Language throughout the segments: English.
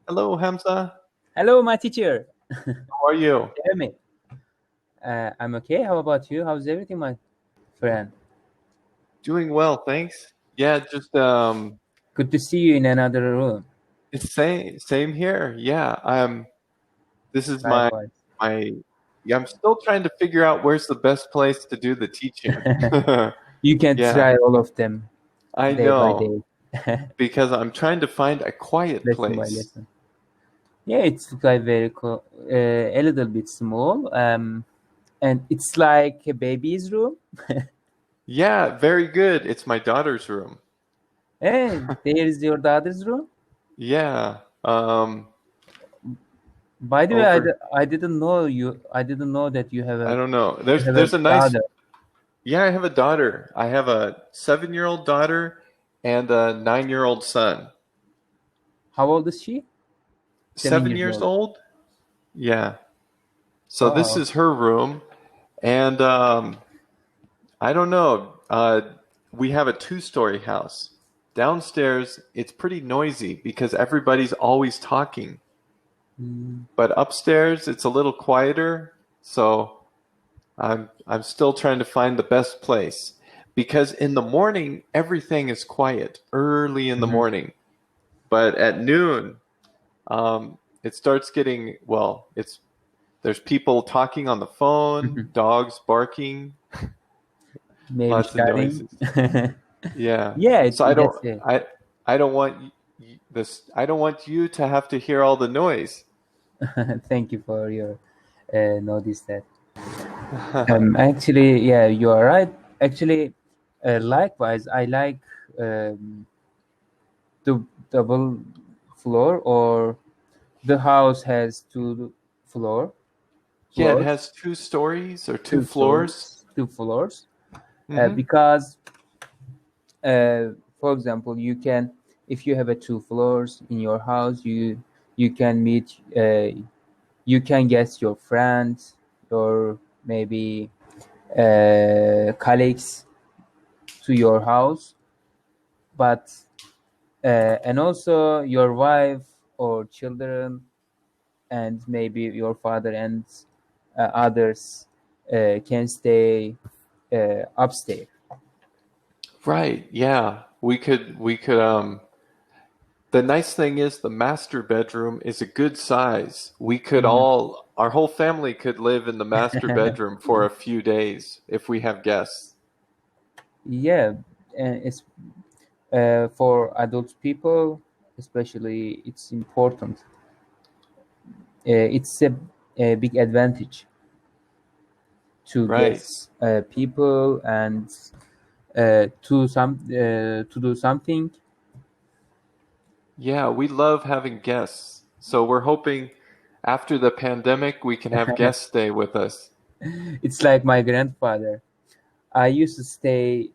Hello, Hamza. Hello, my teacher. How are you? Hear me? I'm okay. How about you? How's everything, my friend? Doing well, thanks. Yeah, just Good to see you in another room. it's same here. Yeah, this is Likewise. my yeah, I'm still trying to figure out where's the best place to do the teaching. You can Yeah, try all of them I day by know day, because I'm trying to find a quiet lesson by place. lesson. Yeah, it's like very cool, a little bit small, and it's like a baby's room. Yeah, very good. It's my daughter's room. Hey, there is your daughter's room. Yeah. By the way, Over I didn't know you. I didn't know that you have I a don't know. you have a There's a nice daughter. Yeah, I have a daughter. I have a 7-year-old daughter and a 9-year-old son. How old is she? 7 Seven years years old. old? Yeah. So this Oh, is her room, and I don't know. We have a two-story house. Downstairs, it's pretty noisy because everybody's always talking. But upstairs, it's a little quieter. So I'm still trying to find the best place because in the morning everything is quiet early in the mhm. morning, but at noon it starts getting there's people talking on the phone, dogs barking, Maybe lots of studying. noises. Yeah. Yeah, So that's it. I don't want I don't want you to have to hear all the noise. Thank you for your notice that. Actually, yeah, you are right. Actually, likewise, I like the double floor, or the house has floor Yeah, it floors, has two stories or two two floors. stories, two floors. Hmm. Because, for example, you can, if you have a two floors in your house, you can meet, you can get your friends, or maybe colleagues to your house, but and also your wife or children, and maybe your father and others can stay upstairs. Right. Yeah. We could the nice thing is the master bedroom is a good size. We could Mhm. our whole family could live in the master bedroom for a few days if we have guests. Yeah, and it's for adult people, especially. It's important. It's a big advantage to get Right. people and to do something. Yeah, we love having guests. So we're hoping after the pandemic we can have guests stay with us. It's like my grandfather. I used to stay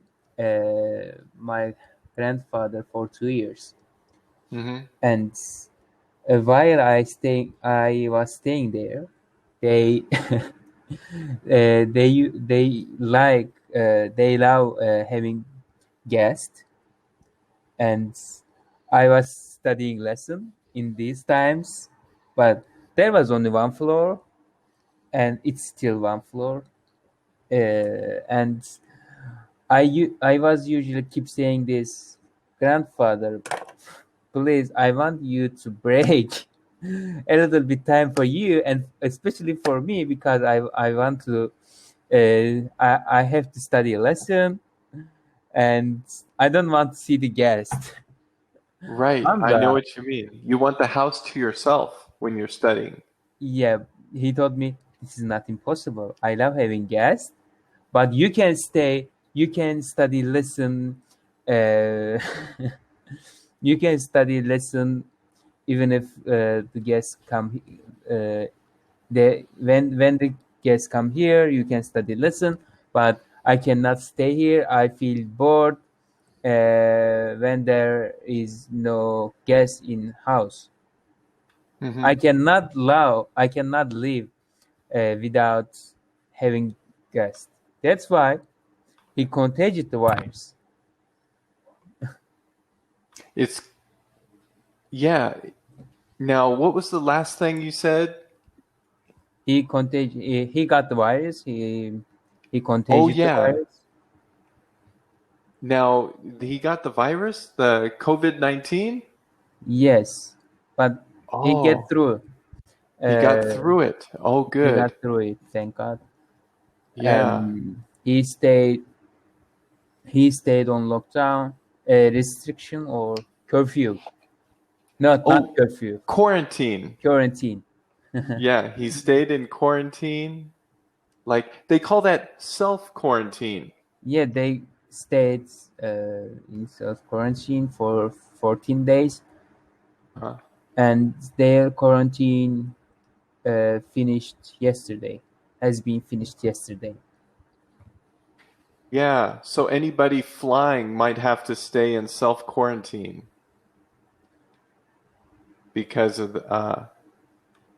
my grandfather for 2 years, Hmm. and while I was staying there, they they love having guests, and I was studying lesson in these times, but there was only one floor, and it's still one floor, and I was usually keep saying this, grandfather, please, I want you to break a little bit time for you, and especially for me, because I want to I have to study a lesson, and I don't want to see the guest. Right. I know Hamza, what you mean. You want the house to yourself when you're studying. yeah, he told me this is not impossible. I love having guests, but you can stay, you can study lesson, uh, you can study lesson even if the guests come. When the guests come here, you can study lesson, but I cannot stay here. I feel bored when there is no guest in house. Hmm. I cannot live without having guests. That's why he contagious the virus. It's yeah. Now, what was the last thing you said? He got the virus. He Oh, contagious the yeah. virus. Now, he got the virus, the COVID-19? Yes, but he get Oh, through. he got Uh, through it. Oh, he got good. through it. Thank God. Yeah. And he stayed on lockdown, restriction or curfew. Not Oh, curfew. quarantine. Quarantine. Yeah, he stayed in quarantine. Like, they call that self-quarantine. Yeah, they stayed in self quarantine for 14 days, Huh? and their quarantine finished yesterday. Has been finished yesterday. Yeah, so anybody flying might have to stay in self-quarantine because of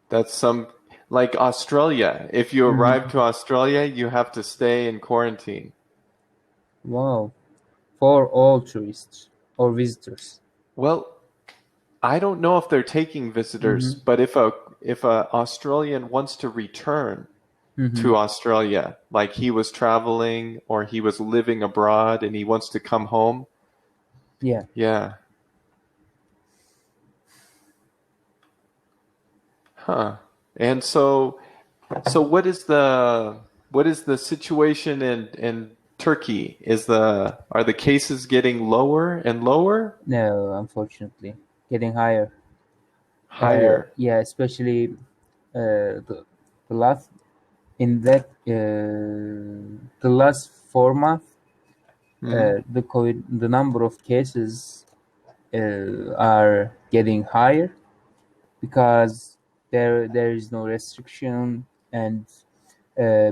that's some like Australia. If you arrive Mhm. to Australia, you have to stay in quarantine. Wow, for all tourists or visitors. Well, I don't know if they're taking visitors, Hmm. but if a Australian wants to return Hmm. to Australia, like he was traveling or he was living abroad and he wants to come home, Yeah. yeah. Huh. And so what is the situation in Turkey? Are the cases getting lower and lower? No, unfortunately, getting higher. Higher. Yeah, especially the last in that the last 4 months, Hmm. the number of cases are getting higher because there is no restriction, and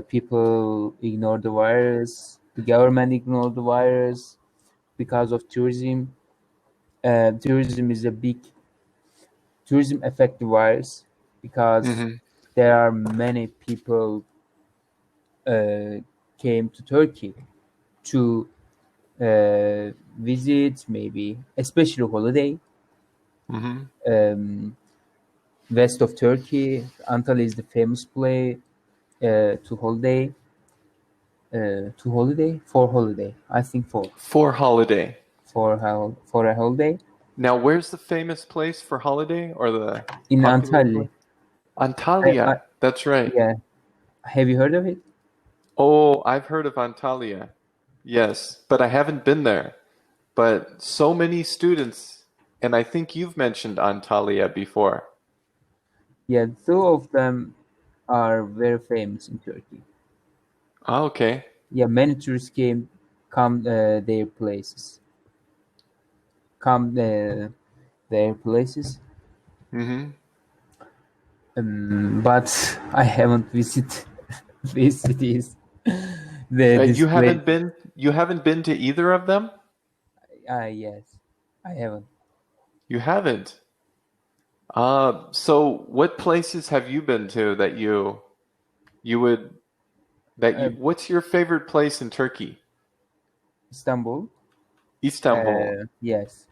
people ignore the virus. The government ignore the virus because of tourism. Tourism is a big tourism affect the virus because Hmm. there are many people uh, came to Turkey to visit, maybe especially holiday. Hmm. Um, West of Turkey, Antalya is the famous place for holiday. I think For holiday. for a holiday Now, where's the famous place for holiday or the in popular Antalya. place? I, Antalya. That's right. yeah, have you heard of it? Oh, I've heard of Antalya. Yes, but I haven't been there. But so many students, and I think you've mentioned Antalya before. Yeah, two of them are very famous in Turkey. Ah, okay. Yeah, many tourists come their places, come their places. Hmm. But I haven't visited these cities. This You place. haven't been to either of them? Yes, I haven't. You haven't. So what places have you been to that you would that Uh, you what's your favorite place in Turkey? Istanbul. Istanbul. Yes.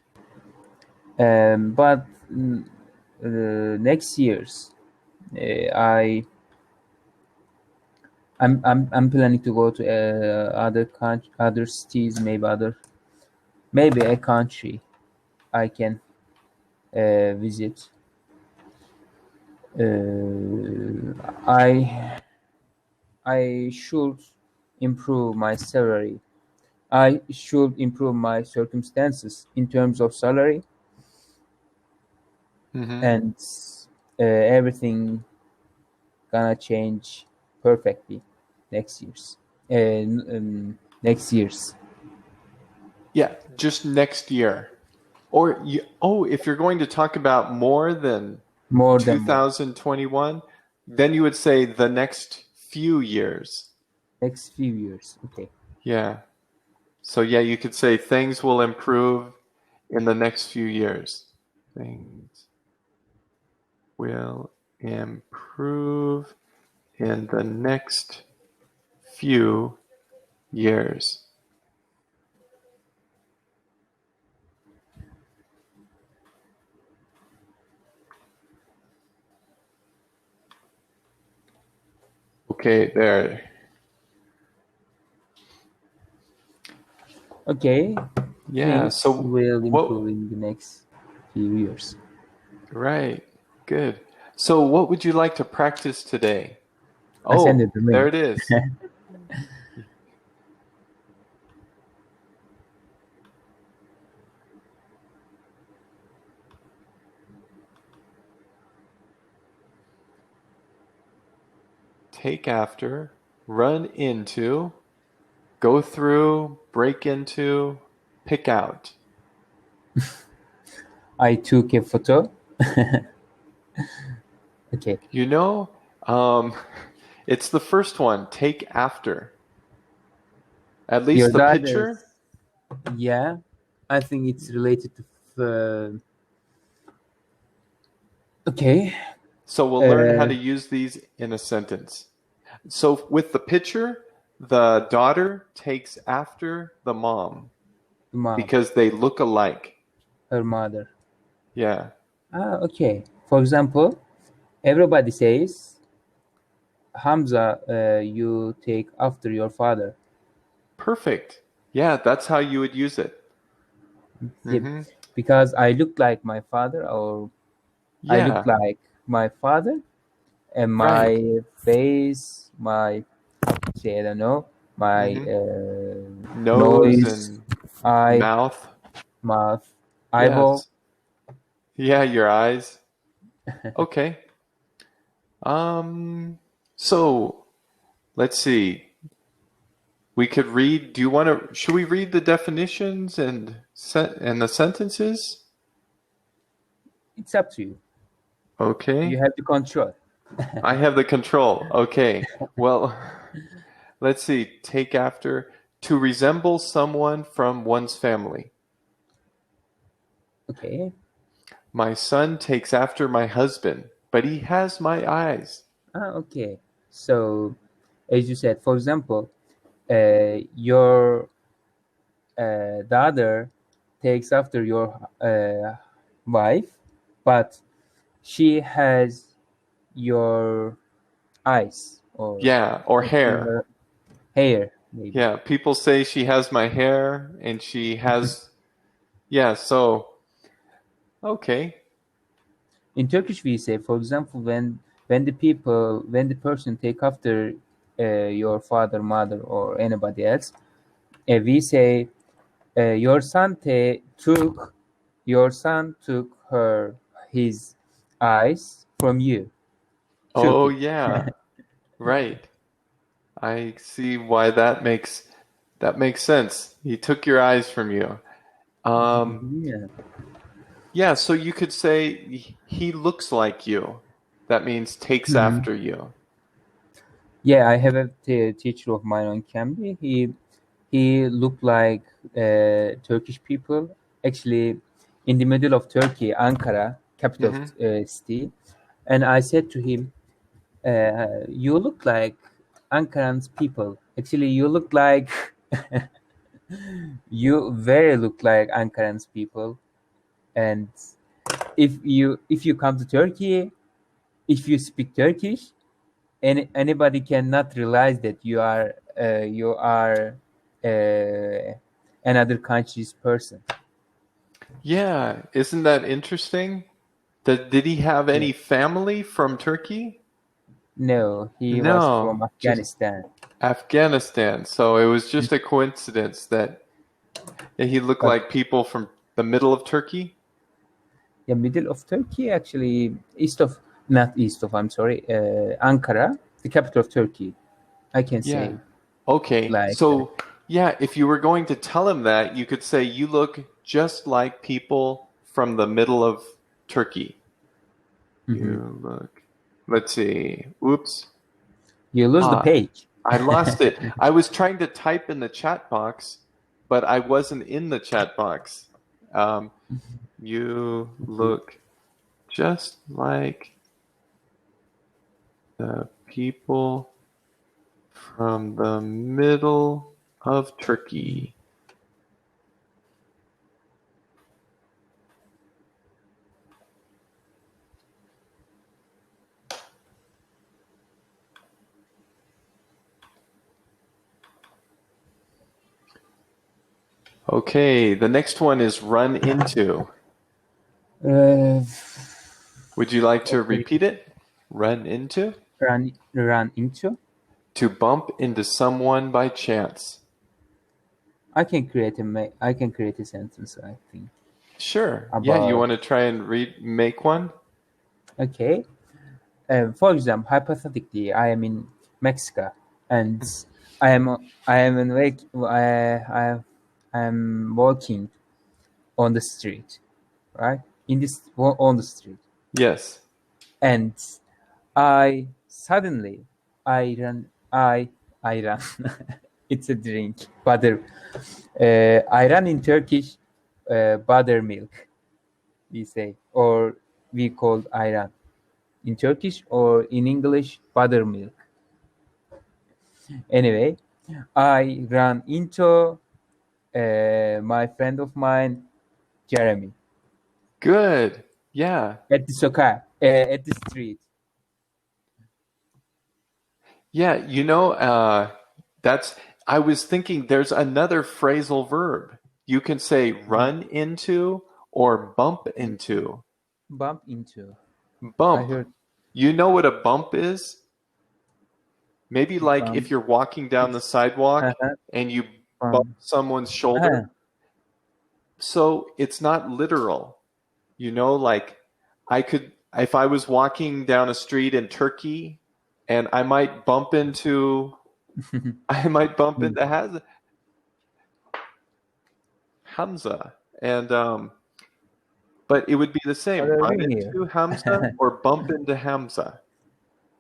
But next year's, I I'm planning to go to other cities, maybe a country I can visit. I should improve my salary. I should improve my circumstances in terms of salary, Hmm. and everything gonna change perfectly next year's. Next year's. Yeah, just next year. If you're going to talk about more than More than more. 2021, then you would say the next few years. Next few years. Okay. Yeah. So yeah, you could say things will improve in the next few years. Things will improve in the next few years. Okay, there. Okay, Yeah, things so will improve what, in the next few years. right, good. So what would you like to practice today? I send Oh, it to there me. it is. Take after, run into, go through, break into, pick out. I took a photo. Okay. You know, um, it's the first one, take after. At Your least the daughter's, picture. yeah, I think it's related to. Okay. So we'll learn how to use these in a sentence. So with the picture, the daughter takes after the mom Mom, because they look alike. her mother. Yeah, Okay. For example, everybody says, Hamza, you take after your father. perfect. Yeah, that's how you would use it. Yeah, Hmm. because I look like my father, or I look Yeah, like my father, and right. my face, my, say, I don't know, my Hmm. Nose noise, and eye, mouth. mouth, eyeball. Yes. Yeah, your eyes. Okay. Um, so let's see. We could read. Do you want to? Should we read the definitions and the sentences? It's up to you. You Okay. have the control. I have the control. Okay. Well, let's see. Take after. To resemble someone from one's family. Okay. My son takes after my husband, but he has my eyes. Okay. So, as you said, for example, your daughter takes after your wife, but she has your eyes, or Yeah, or actually hair. her hair, maybe. Yeah, people say she has my hair and she has, yeah, so, okay. In Turkish, we say, for example, when the person take after your father, mother, or anybody else, we say, took your son took her his eyes from you. Took Oh, it. yeah, right. I see why that makes sense. He took your eyes from you. Um, Yeah. yeah, so you could say he looks like you. That means takes Mhm. after you. Yeah, I have a teacher of mine on Cambly. He looked like Turkish people. Actually, in the middle of Turkey, Ankara, capital of Hmm. city, and I said to him, "You look like Ankaran's people. Actually, you look like you very look like Ankaran's people. And if you come to Turkey, if you speak Turkish, anybody cannot realize that you are uh, another country's person." Yeah, isn't that interesting? Did he have Yeah. any family from Turkey? No, he was from No, just Afghanistan. Afghanistan. So it was just a coincidence that he looked But like people from the middle of Turkey. the middle of Turkey, actually, not east of, I'm sorry, Ankara, the capital of Turkey. I can Yeah. say Okay. like that. So, yeah, if you were going to tell him that, you could say, you look just like people from the middle of Turkey. Hmm. You look, let's see. Oops. You lose the Ah, page. I lost it. I was trying to type in the chat box, but I wasn't in the chat box. Um, you Okay. look just like the people from the middle of Turkey. Okay, the next one is run into. Uh, Would you like to okay. repeat it? Run into? Run into. To bump into someone by chance. I can create a sentence, I think. Sure. Yeah, you About want to try and make one? okay. For example, hypothetically, I am in Mexico, and I am walking on the street, right? On the street, Yes. and I suddenly I run I run. It's a drink, butter. I run in Turkish, buttermilk. We say, or we call ayran in Turkish, or in English, buttermilk. Anyway, I ran into my friend of mine, Jeremy, Good. Yeah. at the soccer, at the street. Yeah, I was thinking there's another phrasal verb. You can say run into or bump into. Bump into. I Bump. heard You know what a bump is? Maybe like bump. if you're walking down the sidewalk Uh-huh, and you bump bump. someone's Uh-huh. shoulder. So it's not literal. Like if I was walking down a street in Turkey and I might bump into Hamza, and but it would be the What same. are we Run doing here? into Hamza or bump into Hamza.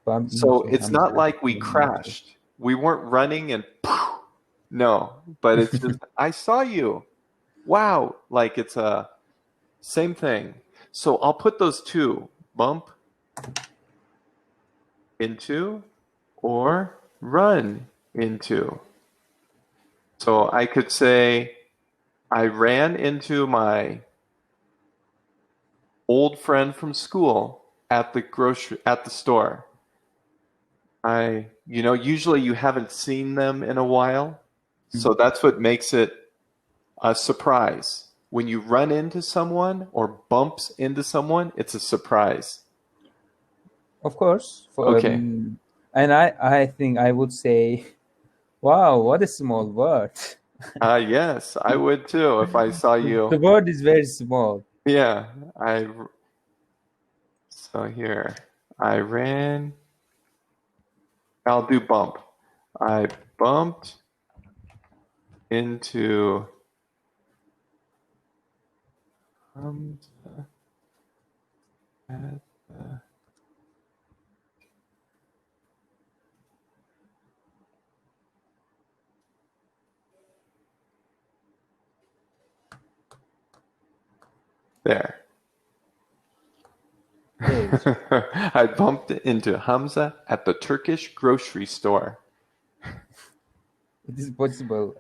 Bump So into it's not Hamza. like we crashed. We weren't running and no, but it's just I saw you. Wow, like it's a same thing. So I'll put those two, bump into or run into. So I could say I ran into my old friend from school at the store. Usually you haven't seen them in a while, so that's what makes it a surprise. When you run into someone or bumps into someone, it's a surprise. Of course. Okay. And I think I would say, wow, what a small word. Yes, I would too if I saw The you. word is very small. Yeah, so here, I ran. I'll do bump. I bumped into at the- there. Great. I bumped into Hamza at the Turkish grocery store. It is possible.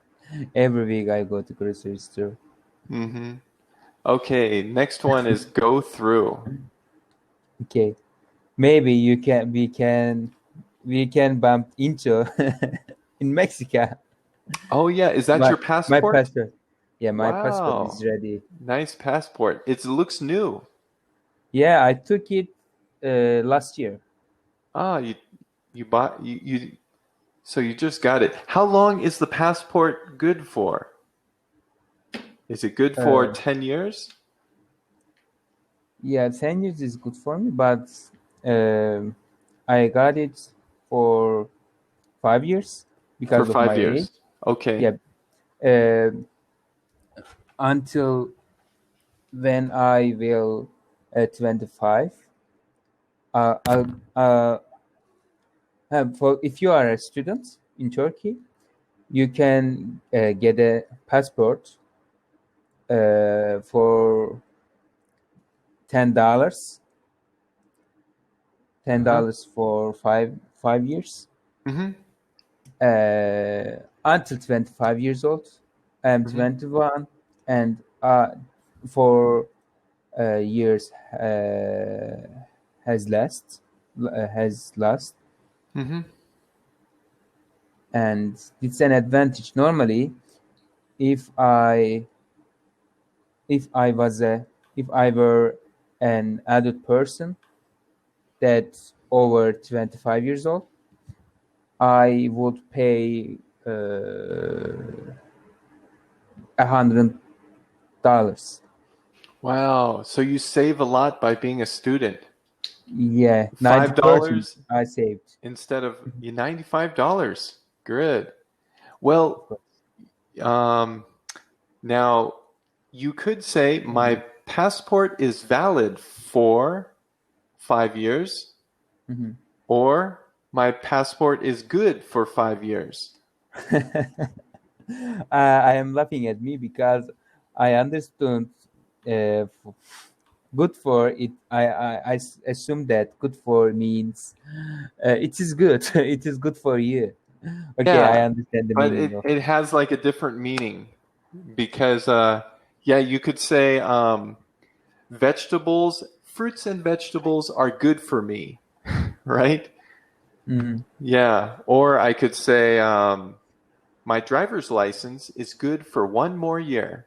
Every week I go to grocery store. Mm-hmm. Okay, next one is go through. Okay. Maybe we can bump into in Mexico. Oh yeah, is that My your my passport? passport. Yeah, my passport is Wow, ready. nice passport. It looks new. Yeah, I took it last year. Ah, you bought you so you just got it. How long is the passport good for? Is it good for Uh, 10 years? yeah, 10 years is good for me, but um I got it for 5 years For because of my 5 age. years. Okay. Yeah, uh, until when I will 25. I'll, for if you are a student in Turkey, you can get a passport for $10. ten Uh-huh. dollars for five years. Mm-hmm. Until 25 years old. I'm Mm-hmm. 21, and for years has last, Mm-hmm. and it's an advantage. Normally, if I if I were an adult person that's over 25 years old, I would pay $100. Wow. So you save a lot by being a student. Yeah, $5 $90 I saved. instead of $95. Good. Well, now you could say my passport is valid for 5 years, Mhm. or my passport is good for 5 years. I am laughing at me because I understood good for it. I assume that good for means it is good. It is good for you. Okay, I Yeah, understand the but meaning of. it has like a different meaning because yeah, you could say vegetables, fruits and vegetables are good for me, right? Mhm. Yeah, or I could say my driver's license is good for 1 more year.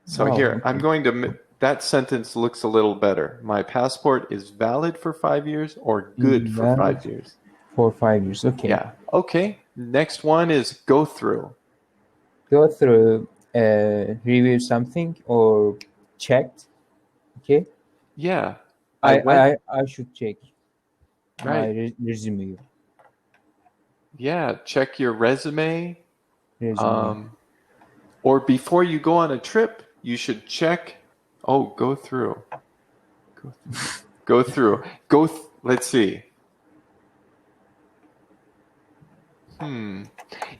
So Oh, here, I'm okay. going to, that sentence looks a little better. My passport is valid for 5 years or good for Invalid 5 years. for 5 years. Okay. Yeah. Okay. Next one is go through. Go through, review something or checked. Okay. Yeah. I I went, I I should check my right. resume. Yeah. Check your resume. Resume. Um, or before you go on a trip, you should check. Oh, go through. Go through. Go through. Let's see.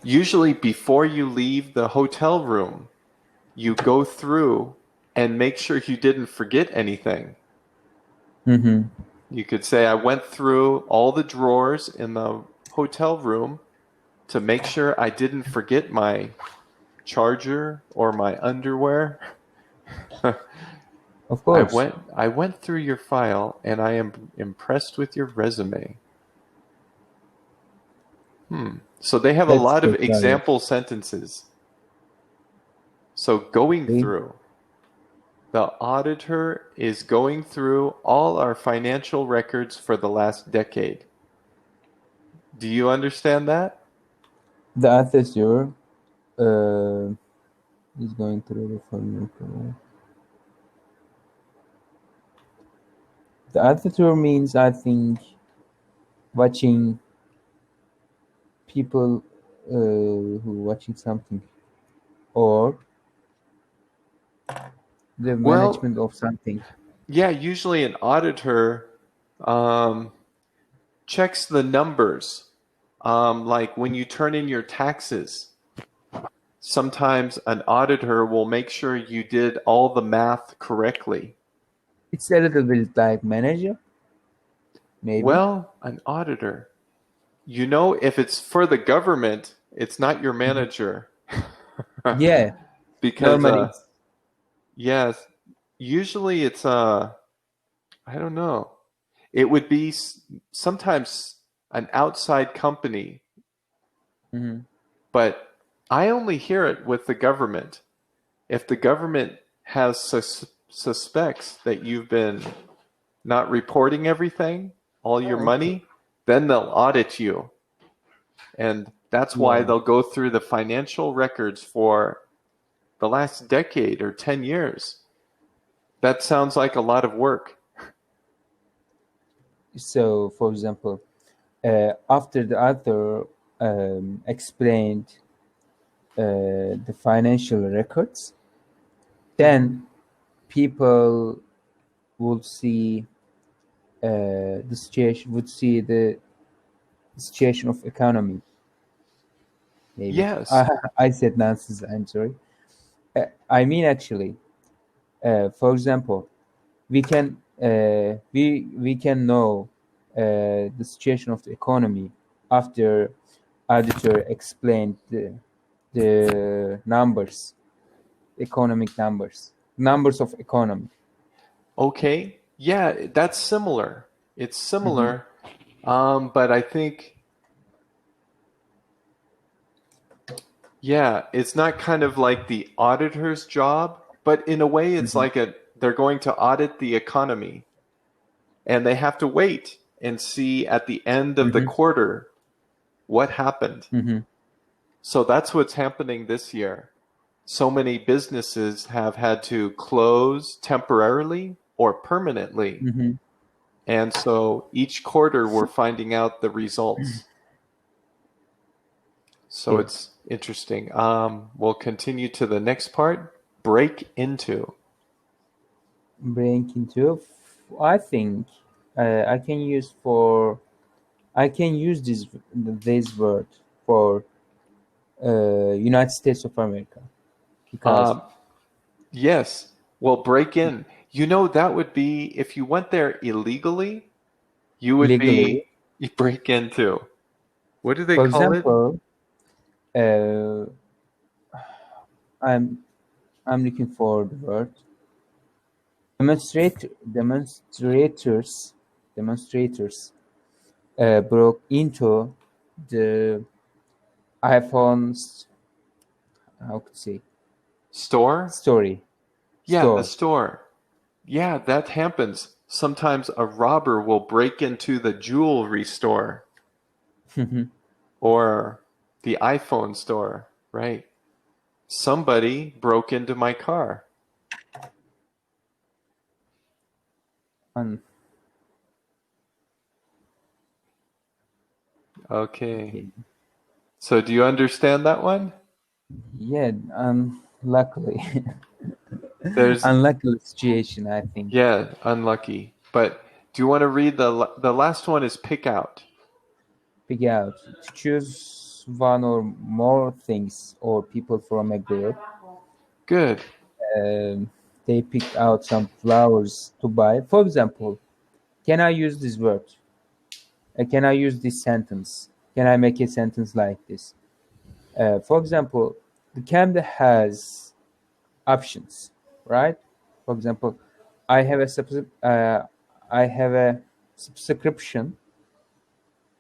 Usually, before you leave the hotel room, you go through and make sure you didn't forget anything. Mm-hmm. You could say, I went through all the drawers in the hotel room to make sure I didn't forget my charger or my underwear. Of course. I went through your file and I am impressed with your resume. So they have a Let's lot of check value. example sentences. So going Okay. through. The auditor is going through all our financial records for the last decade. Do you understand that? The author is going through the following. The author means, I think, watching people who watching something, or the Well, management of something. yeah, usually an auditor um, checks the numbers. Like when you turn in your taxes, sometimes an auditor will make sure you did all the math correctly. It's a little bit like manager, maybe. Well, an auditor. You know, if it's for the government, it's not your Mhm. manager. Yeah, Because, normally it's yes, usually it's, I don't know. It would be sometimes an outside company, mhm. but I only hear it with the government. If the government has suspects that you've been not reporting everything, all your Oh, okay. money, then they'll audit you. And that's why Yeah. they'll go through the financial records for the last decade or 10 years. That sounds like a lot of work. So, for example, after the author explained the financial records, then people would see the situation of economy. Maybe Yes. I said nonsense. I'm sorry. I mean, actually, for example, we can know the situation of the economy after auditor explained the numbers, economic numbers of economy. Okay. Yeah, that's similar. It's Mhm. similar, but I think, Yeah, it's not kind of like the auditor's job, but in a way it's Mhm. like they're going to audit the economy and they have to wait and see at the end of the Mhm. quarter what happened. Mhm. So that's what's happening this year. So many businesses have had to close temporarily or permanently. Mhm. And so each quarter we're finding out the results. So Okay. it's interesting. We'll continue to the next part. Break into. Break into. I think I can use for. I can use this word for United States of America because Um, yes. Well, break in. You know, that would be if you went there illegally, you would legally, be you break into. What do they for call it? example, uh, I'm I'm looking for the word demonstrators broke into the iPhone's how could say Store? story Yeah, the store. store. Yeah, that happens. Sometimes a robber will break into the jewelry store or the iPhone store, right? Somebody broke into my car. Un- Okay. okay. So do you understand that one? Yeah, luckily, There's unlucky situation, I think. yeah, unlucky. But do you want to read the last one is pick out. Pick out to choose one or more things or people from a group. Good. Um, they pick out some flowers to buy. For example, can I use this word? Can I use this sentence? Can I make a sentence like this? For example, the Cambly has options, right? For example, I have a I have a subscription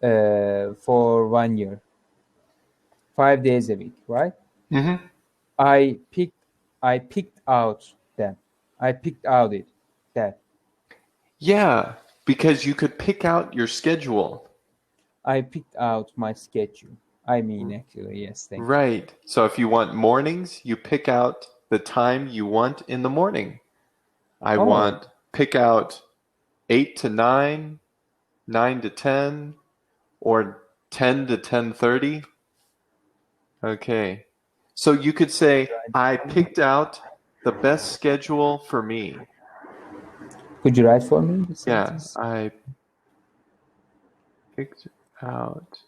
for 1 year, 5 days a week, right? Hmm. I picked I picked out them. I picked out it that Yeah, because you could pick out your schedule. I picked out my schedule. I mean, actually, yes, thank you. Right. So if you want mornings, you pick out the time you want in the morning. I Oh, want pick out 8 to 9, 9 to 10, or 10 to 10:30. Okay. So you could say, I picked out the best schedule for me. could you write for me the Yeah, sentence? I picked out.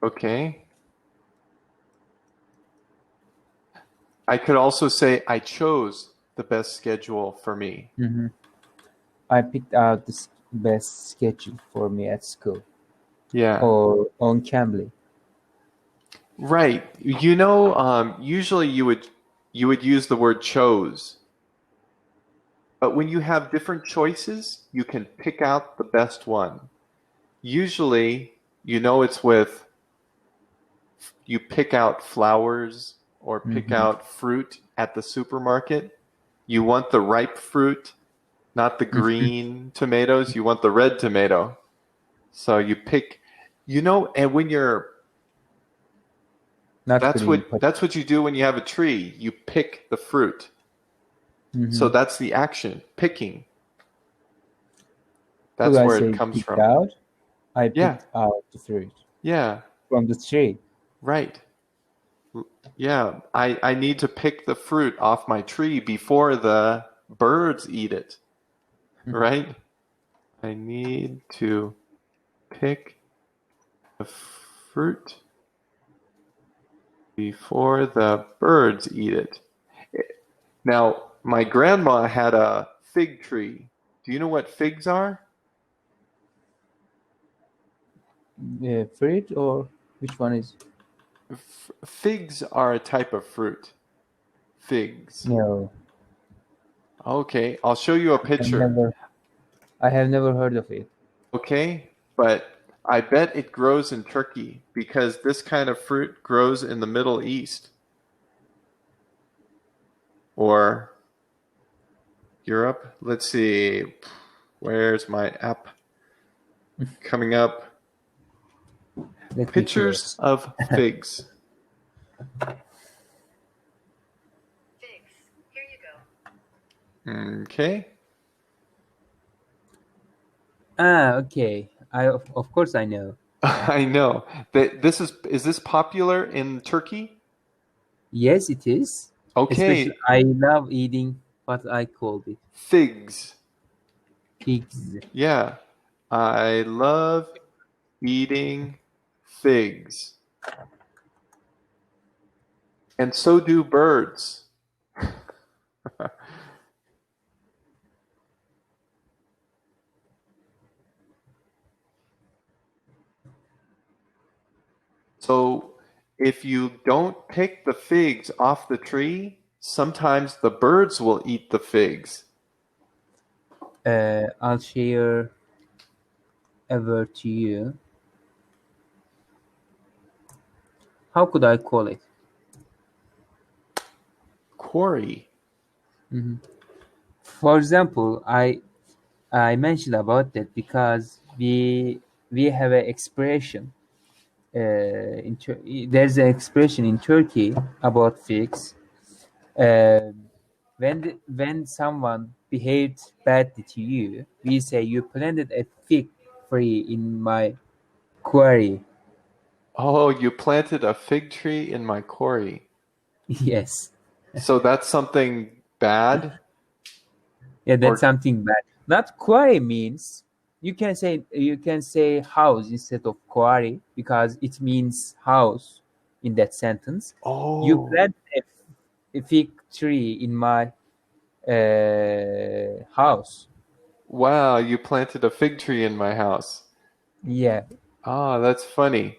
Okay. I could also say, I chose the best schedule for me. Hmm. I picked out the best schedule for me at school Yeah. or on Cambly. Right. You know, usually you would use the word chose, but when you have different choices, you can pick out the best one. Usually, it's with you pick out flowers or pick Hmm. out fruit at the supermarket. You want the ripe fruit, not the green tomatoes. You want the red tomato. So you pick, and when you're Not that's green, what but that's what you do when you have a tree. You pick the fruit. So hmm. that's the action, picking. Could That's I where it say comes picked from. out? I Yeah, picked out the fruit yeah, from the tree. right. Yeah, I need to pick the fruit off my tree before the birds eat it, right? I need to pick the fruit before the birds eat it. Now, my grandma had a fig tree. Do you know what figs are? Fruit or which one is? Figs are a type of fruit. Figs. No, Okay, I'll show you a I've picture. never. I have never heard of it. Okay, but I bet it grows in Turkey because this kind of fruit grows in the Middle East or Europe. Let's see. Where's my app coming up? Let me check. Pictures of figs. Figs. Here you go. Okay. Okay. Of course I know. I know. This is this popular in Turkey? Yes, it is. Especially, Okay, I love eating what I called it figs. figs. Yeah. I love eating figs. And so do birds. So if you don't pick the figs off the tree, sometimes the birds will eat the figs. I'll share a word to you. How could I call it? Quarry. For example, I mentioned about that because we have an expression. There's an expression in Turkey about figs. When someone behaved badly to you, we say you planted a fig tree in my quarry. Oh, you planted a fig tree in my quarry. Yes, So that's something bad? yeah, that's Or something bad. Not quarry means you can say house instead of quarry because it means house in that sentence. You oh, planted a fig tree in my house. wow, you planted a fig tree in my house. Yeah, Ah, that's funny.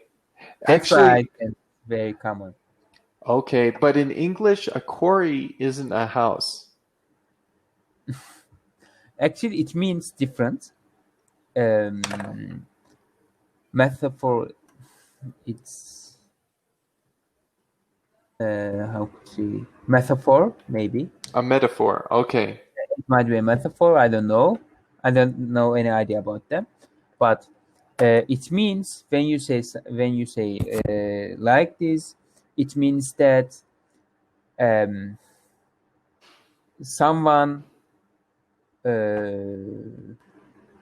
that's why I Actually, think it's very common. okay, but in English, a quarry isn't a house. Actually, it means different. Um, Metaphor. It's how to say metaphor maybe. A metaphor. Okay. It might be a metaphor. I don't know. I don't know any idea about them, but it means when you say like this, it means that um, someone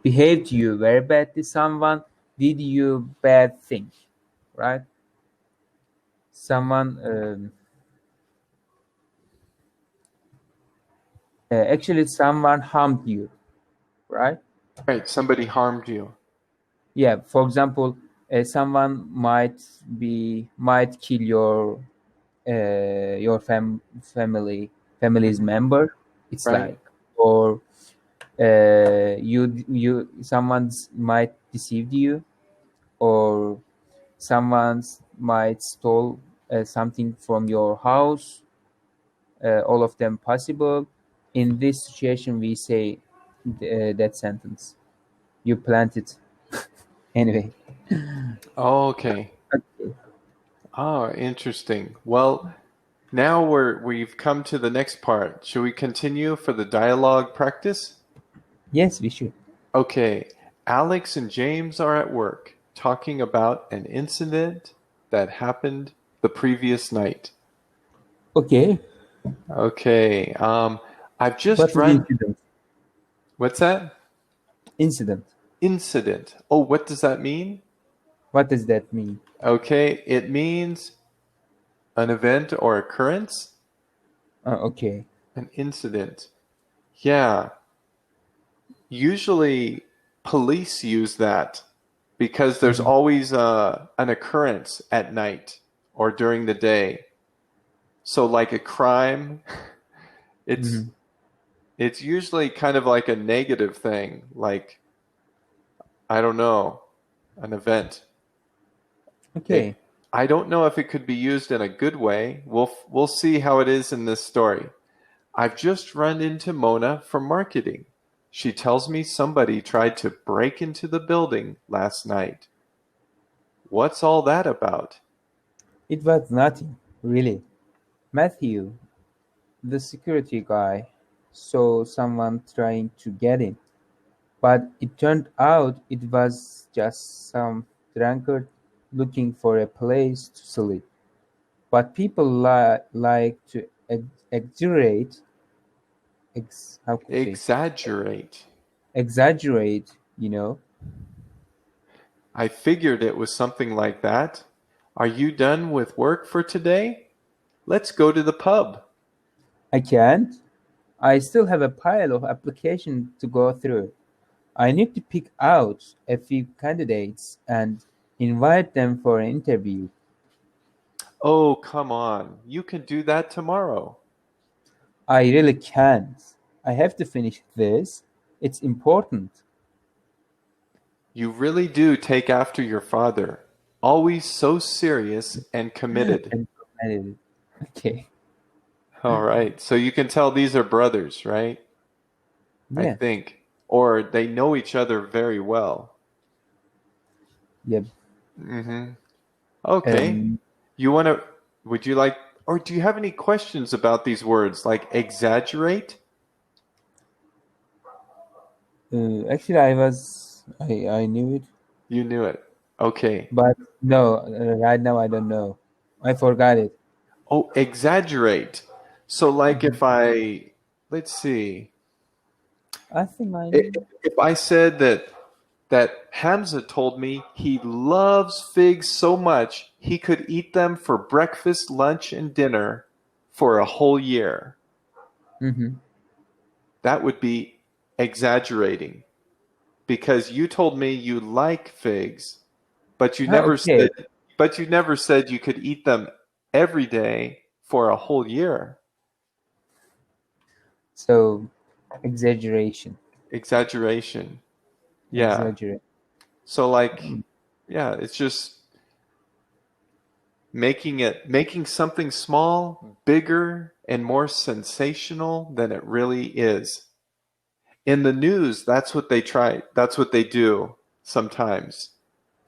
behaved to you very badly. Someone did you bad thing, right? Someone actually someone harmed you, right? Right, somebody harmed you. Yeah, for example, someone might kill your family's member. It's Right? like, or you someone's might deceive you, or someone's might stole something from your house. All of them possible. In this situation, we say that sentence. You planted anyway. Okay. Okay. Oh, interesting. Well, now we've come to the next part. Should we continue for the dialogue practice? Yes, we should. Okay. Alex and James are at work talking about an incident that happened the previous night. Okay. Okay. I've just What is run. incident? What's that? Incident. Incident. Oh, what does that mean? What does that mean? Okay, it means an event or occurrence, Okay. an incident. Yeah, usually police use that because there's Mhm. always an occurrence at night or during the day. So like a crime, it's Mhm. it's usually kind of like a negative thing, like I don't know, an event. Okay. I don't know if it could be used in a good way. We'll see how it is in this story. I've just run into Mona from marketing. She tells me somebody tried to break into the building last night. What's all that about? It was nothing, really. Matthew, the security guy, saw someone trying to get in, but it turned out it was just some drunkard looking for a place to sleep. But people like to exaggerate, how could I say, Exaggerate. exaggerate, you know. I figured it was something like that. Are you done with work for today? Let's go to the pub. I can't. I still have a pile of applications to go through. I need to pick out a few candidates and invite them for an interview. Oh, come on. You can do that tomorrow. I really can't. I have to finish this. It's important. You really do take after your father. Always so serious and committed. And committed. Okay. All right. So you can tell these are brothers, right? I Yeah. think. Or they know each other very well. Yep. Mm-hmm. Okay. Would you like, or do you have any questions about these words, like exaggerate? Actually, I knew it, You knew it. Okay. but no, right now I don't know. I forgot it. Oh, exaggerate. So like if let's see. I think I know. If I said that Hamza told me he loves figs so much he could eat them for breakfast, lunch, and dinner for a whole year, Mm-hmm. that would be exaggerating. Because you told me you like figs, but you never Okay. said you could eat them every day for a whole year. So, exaggeration. Exaggeration. Yeah. Exaggerate. So like, yeah, it's just making something small bigger and more sensational than it really is. In the news, that's what they do sometimes.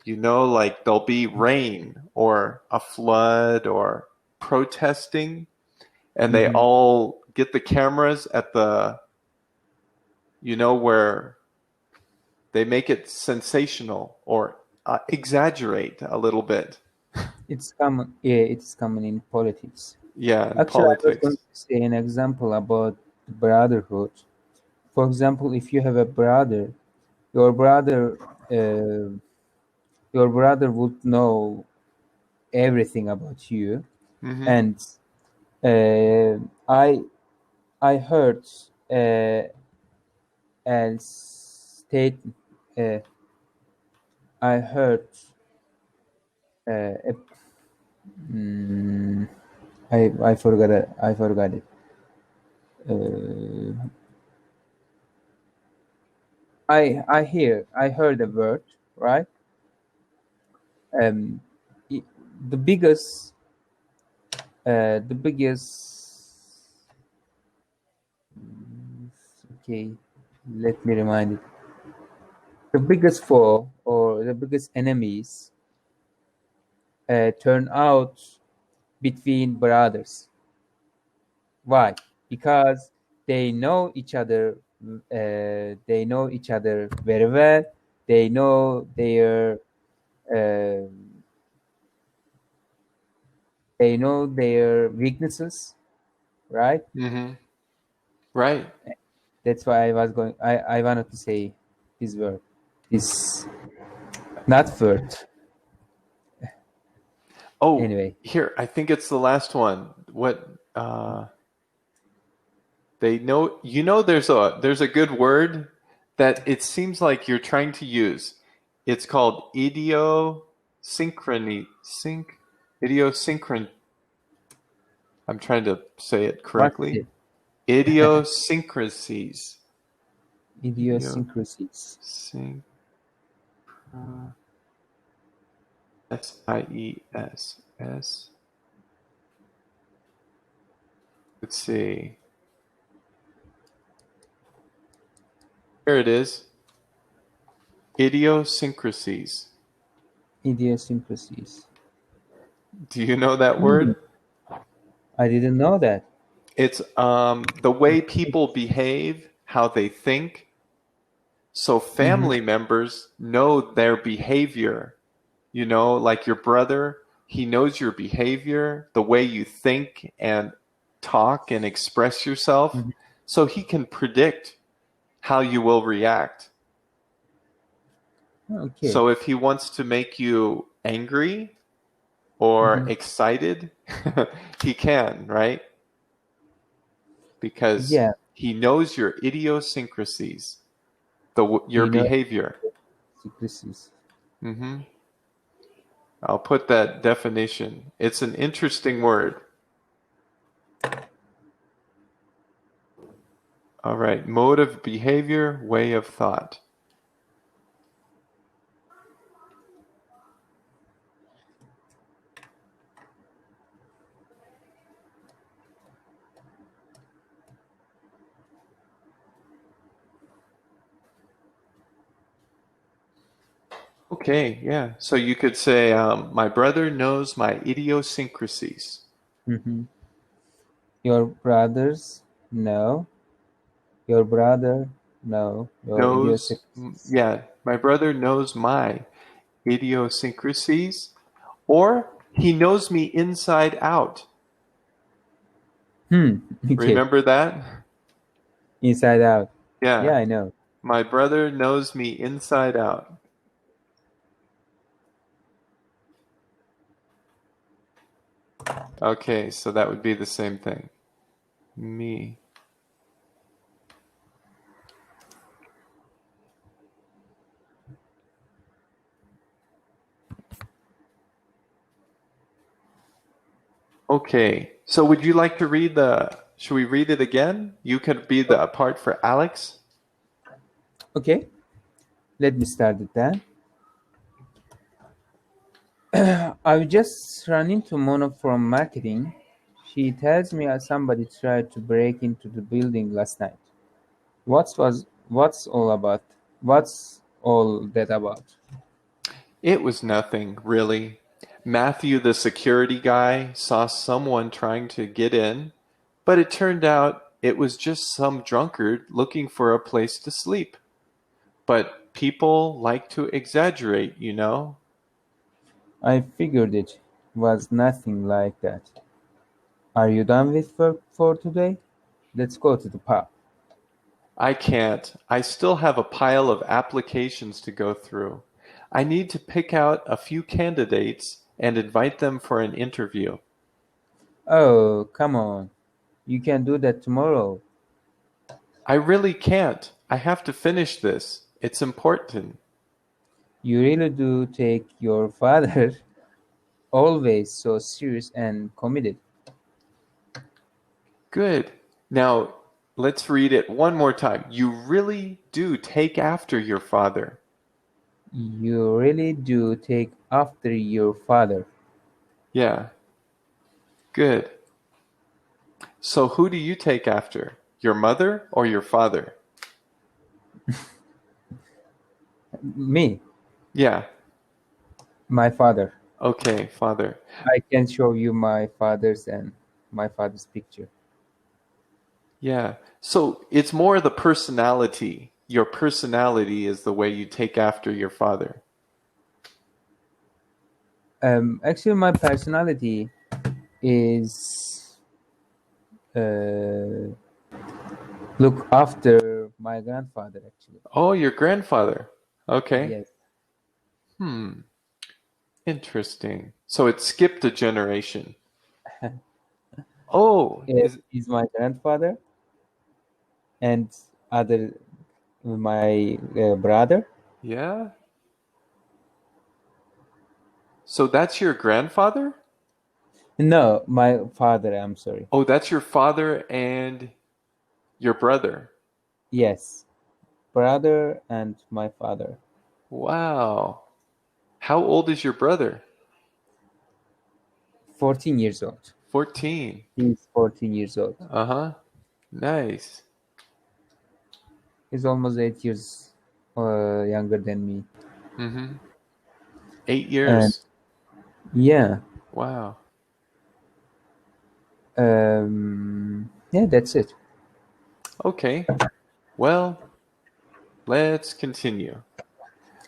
Like there'll be rain or a flood or protesting, and they Mm-hmm. all get the cameras at where they make it sensational or exaggerate a little bit. It's common. Yeah, it's common in politics. Yeah, in Actually, I was politics. going to say an example about brotherhood. For example, if you have a brother, your brother, uh, your brother would know everything about you. Hmm. And uh, I, I heard a state. Uh, I heard a, mm, I forgot it. I forgot it. Uh, I heard a word, right? Um, it, the biggest the biggest okay, let me remind it. The biggest foe or the biggest enemies turn out between brothers. Why? Because they know each other. They know each other very well. They know uh, their weaknesses, right? Hmm. Right. That's why I wanted to say this word. This not word. Oh, Anyway, here, I think it's the last one. What they know, there's a good word that it seems like you're trying to use. It's called idiosynchron. I'm trying to say it what's correctly. it? Idiosyncrasies. Idiosyncrasies. Idiosync. S-I-E-S. S. Let's see. Here it is. Idiosyncrasies. Idiosyncrasies. Do you know that word? I didn't know that. It's the way people behave, how they think. So family members know their behavior. You know, like your brother, he knows your behavior, the way you think and talk and express yourself. So he can predict how you will react. Okay. So if he wants to make you angry or excited, he can, right? Because Yeah. he knows your idiosyncrasies, your You know- behavior. Idiosyncrasies. I'll put that definition. It's an interesting word. All right, mode of behavior, way of thought. Okay, yeah. So you could say, my brother knows my idiosyncrasies. Your brothers know. Your brother know your Knows, idiosyncrasies. yeah, my brother knows my idiosyncrasies, or he knows me inside out. Okay. Remember that? Inside out. Yeah. Yeah, I know. My brother knows me inside out. Okay, so that would be the same thing. Me. Okay, so would you like to read should we read it again? You could be the part for Alex. Okay. Let me start it then. I've just run into Mona from marketing. She tells me somebody tried to break into the building last night. What's all that about? It was nothing, really. Matthew, the security guy, saw someone trying to get in, but it turned out it was just some drunkard looking for a place to sleep. But people like to exaggerate, you know? I figured it was nothing like that. Are you done with work for today? Let's go to the pub. I can't. I still have a pile of applications to go through. I need to pick out a few candidates and invite them for an interview. Oh, come on. You can do that tomorrow. I really can't. I have to finish this. It's important. You really do take your father always so serious and committed. Good. Now, let's read it one more time. You really do take after your father. You really do take after your father. Yeah. Good. So who do you take after? Your mother or your father? Me, Yeah. my father. Okay, father. I can show you my father's picture. Yeah. So it's more the personality. Your personality is the way you take after your father. Actually, my personality is look after my grandfather. Actually, Oh, your grandfather. Okay. yes. Interesting. So it skipped a generation. Oh, He's my grandfather, and my brother. yeah. So that's your grandfather? No, my father. I'm sorry. Oh, that's your father and your brother. Yes, brother and my father. Wow. How old is your brother? 14 years old. 14. He's 14 years old. Uh-huh. Nice. He's almost 8 years younger than me. Mm-hmm. 8 years. Yeah. Wow. Yeah, that's it. Okay. Well, let's continue.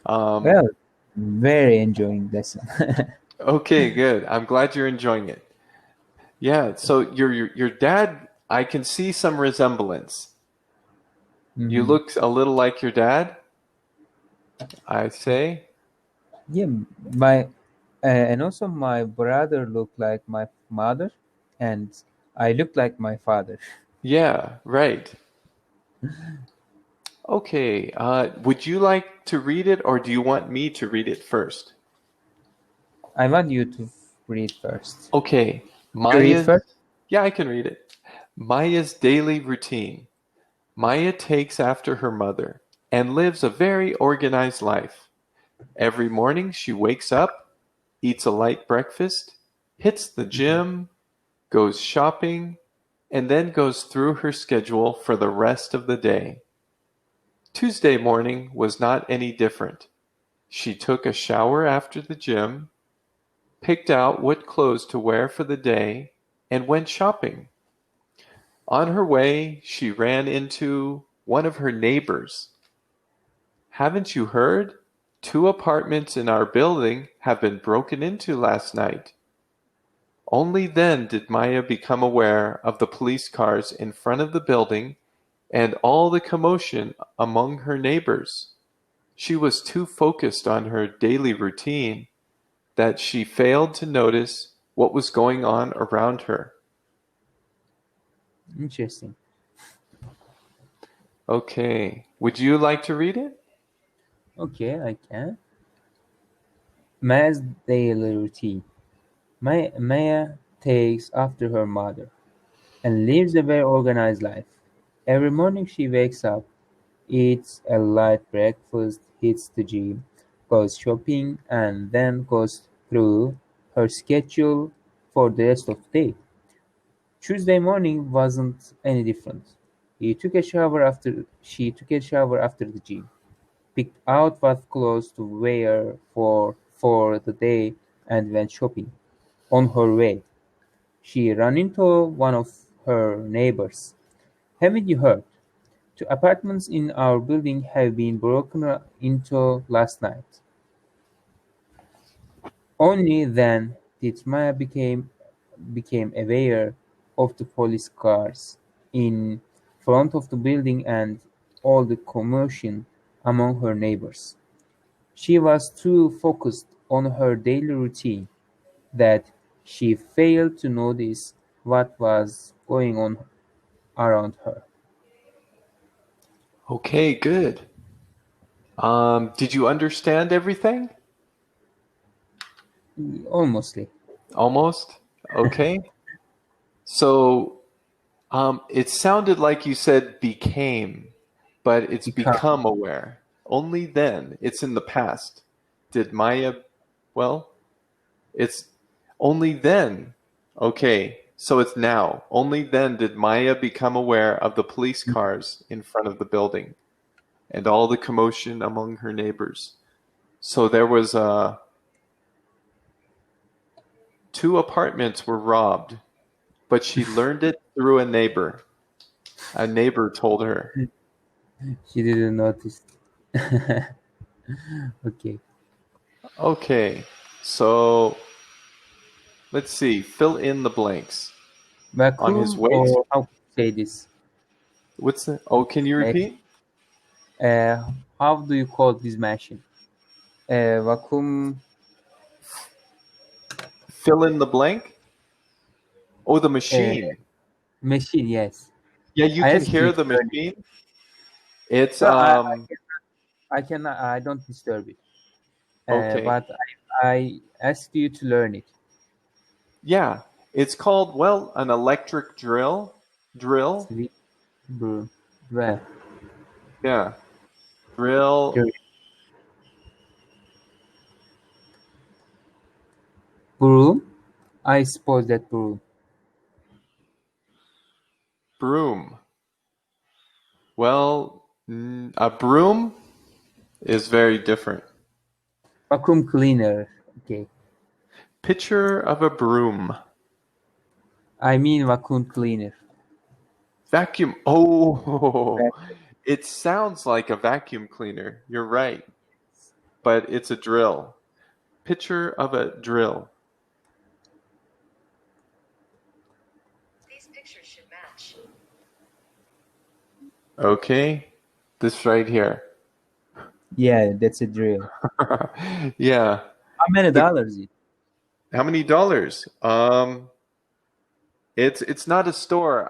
Well, very enjoying lesson. Okay, good. I'm glad you're enjoying it. Yeah, so your dad, I can see some resemblance. You Mhm. look a little like your dad, I say. Yeah, my and also my brother looked like my mother, and I look like my father. Yeah, right. Okay, would you like to read it or do you want me to read it first? I want you to read first. Okay, You read Maya's, first? yeah, I can read it. Maya's daily routine. Maya takes after her mother and lives a very organized life. Every morning she wakes up, eats a light breakfast, hits the gym, goes shopping, and then goes through her schedule for the rest of the day. Tuesday morning was not any different. She took a shower after the gym, picked out what clothes to wear for the day, and went shopping. On her way, she ran into one of her neighbors. Haven't you heard? 2 apartments in our building have been broken into last night. Only then did Maya become aware of the police cars in front of the building and all the commotion among her neighbors. She was too focused on her daily routine that she failed to notice what was going on around her. Interesting. Okay, would you like to read it? Okay, I can. Maya's daily routine. Maya takes after her mother and lives a very organized life. Every morning she wakes up, eats a light breakfast, hits the gym, goes shopping, and then goes through her schedule for the rest of the day. Tuesday morning wasn't any different. She took a shower after the gym, picked out what clothes to wear for the day, and went shopping. On her way, she ran into one of her neighbors. Haven't you heard? 2 apartments in our building have been broken into last night. Only then did Maya became aware of the police cars in front of the building and all the commotion among her neighbors. She was too focused on her daily routine that she failed to notice what was going on around her. Okay, good. Did you understand everything? Almostly. Almost? Okay. So, it sounded like you said became, but it's Become. become aware. Only then, it's in the past. Did Maya, well, it's only then. Okay, so it's now. Only then did Maya become aware of the police cars in front of the building and all the commotion among her neighbors. So there was 2 apartments were robbed, but she learned it through a neighbor. A neighbor told her. She didn't notice. Okay. Okay, so let's see. Fill in the blanks. On his Vacuum, way to, or how to say this? what's the, oh, can you Uh, repeat? how do you call this machine? Vacuum Fill in the blank? Oh, the uh, machine. machine, yes. Yeah, you I can asked you hear to the learn it. machine. It's No, I cannot. I don't disturb it. okay. But I asked you to learn it. Yeah, it's called, well, an electric drill. Drill. Sweet well, Yeah. Drill. broom. I suppose that broom. Broom. Well, a broom is very different. Vacuum cleaner. Okay. Picture of a broom. I mean vacuum cleaner. Vacuum. Oh, it sounds like a vacuum cleaner. You're right. But it's a drill. Picture of a drill. These pictures should match. Okay. This right here. Yeah, that's a drill. Yeah. How many dollars is it? How many dollars? It's not a store.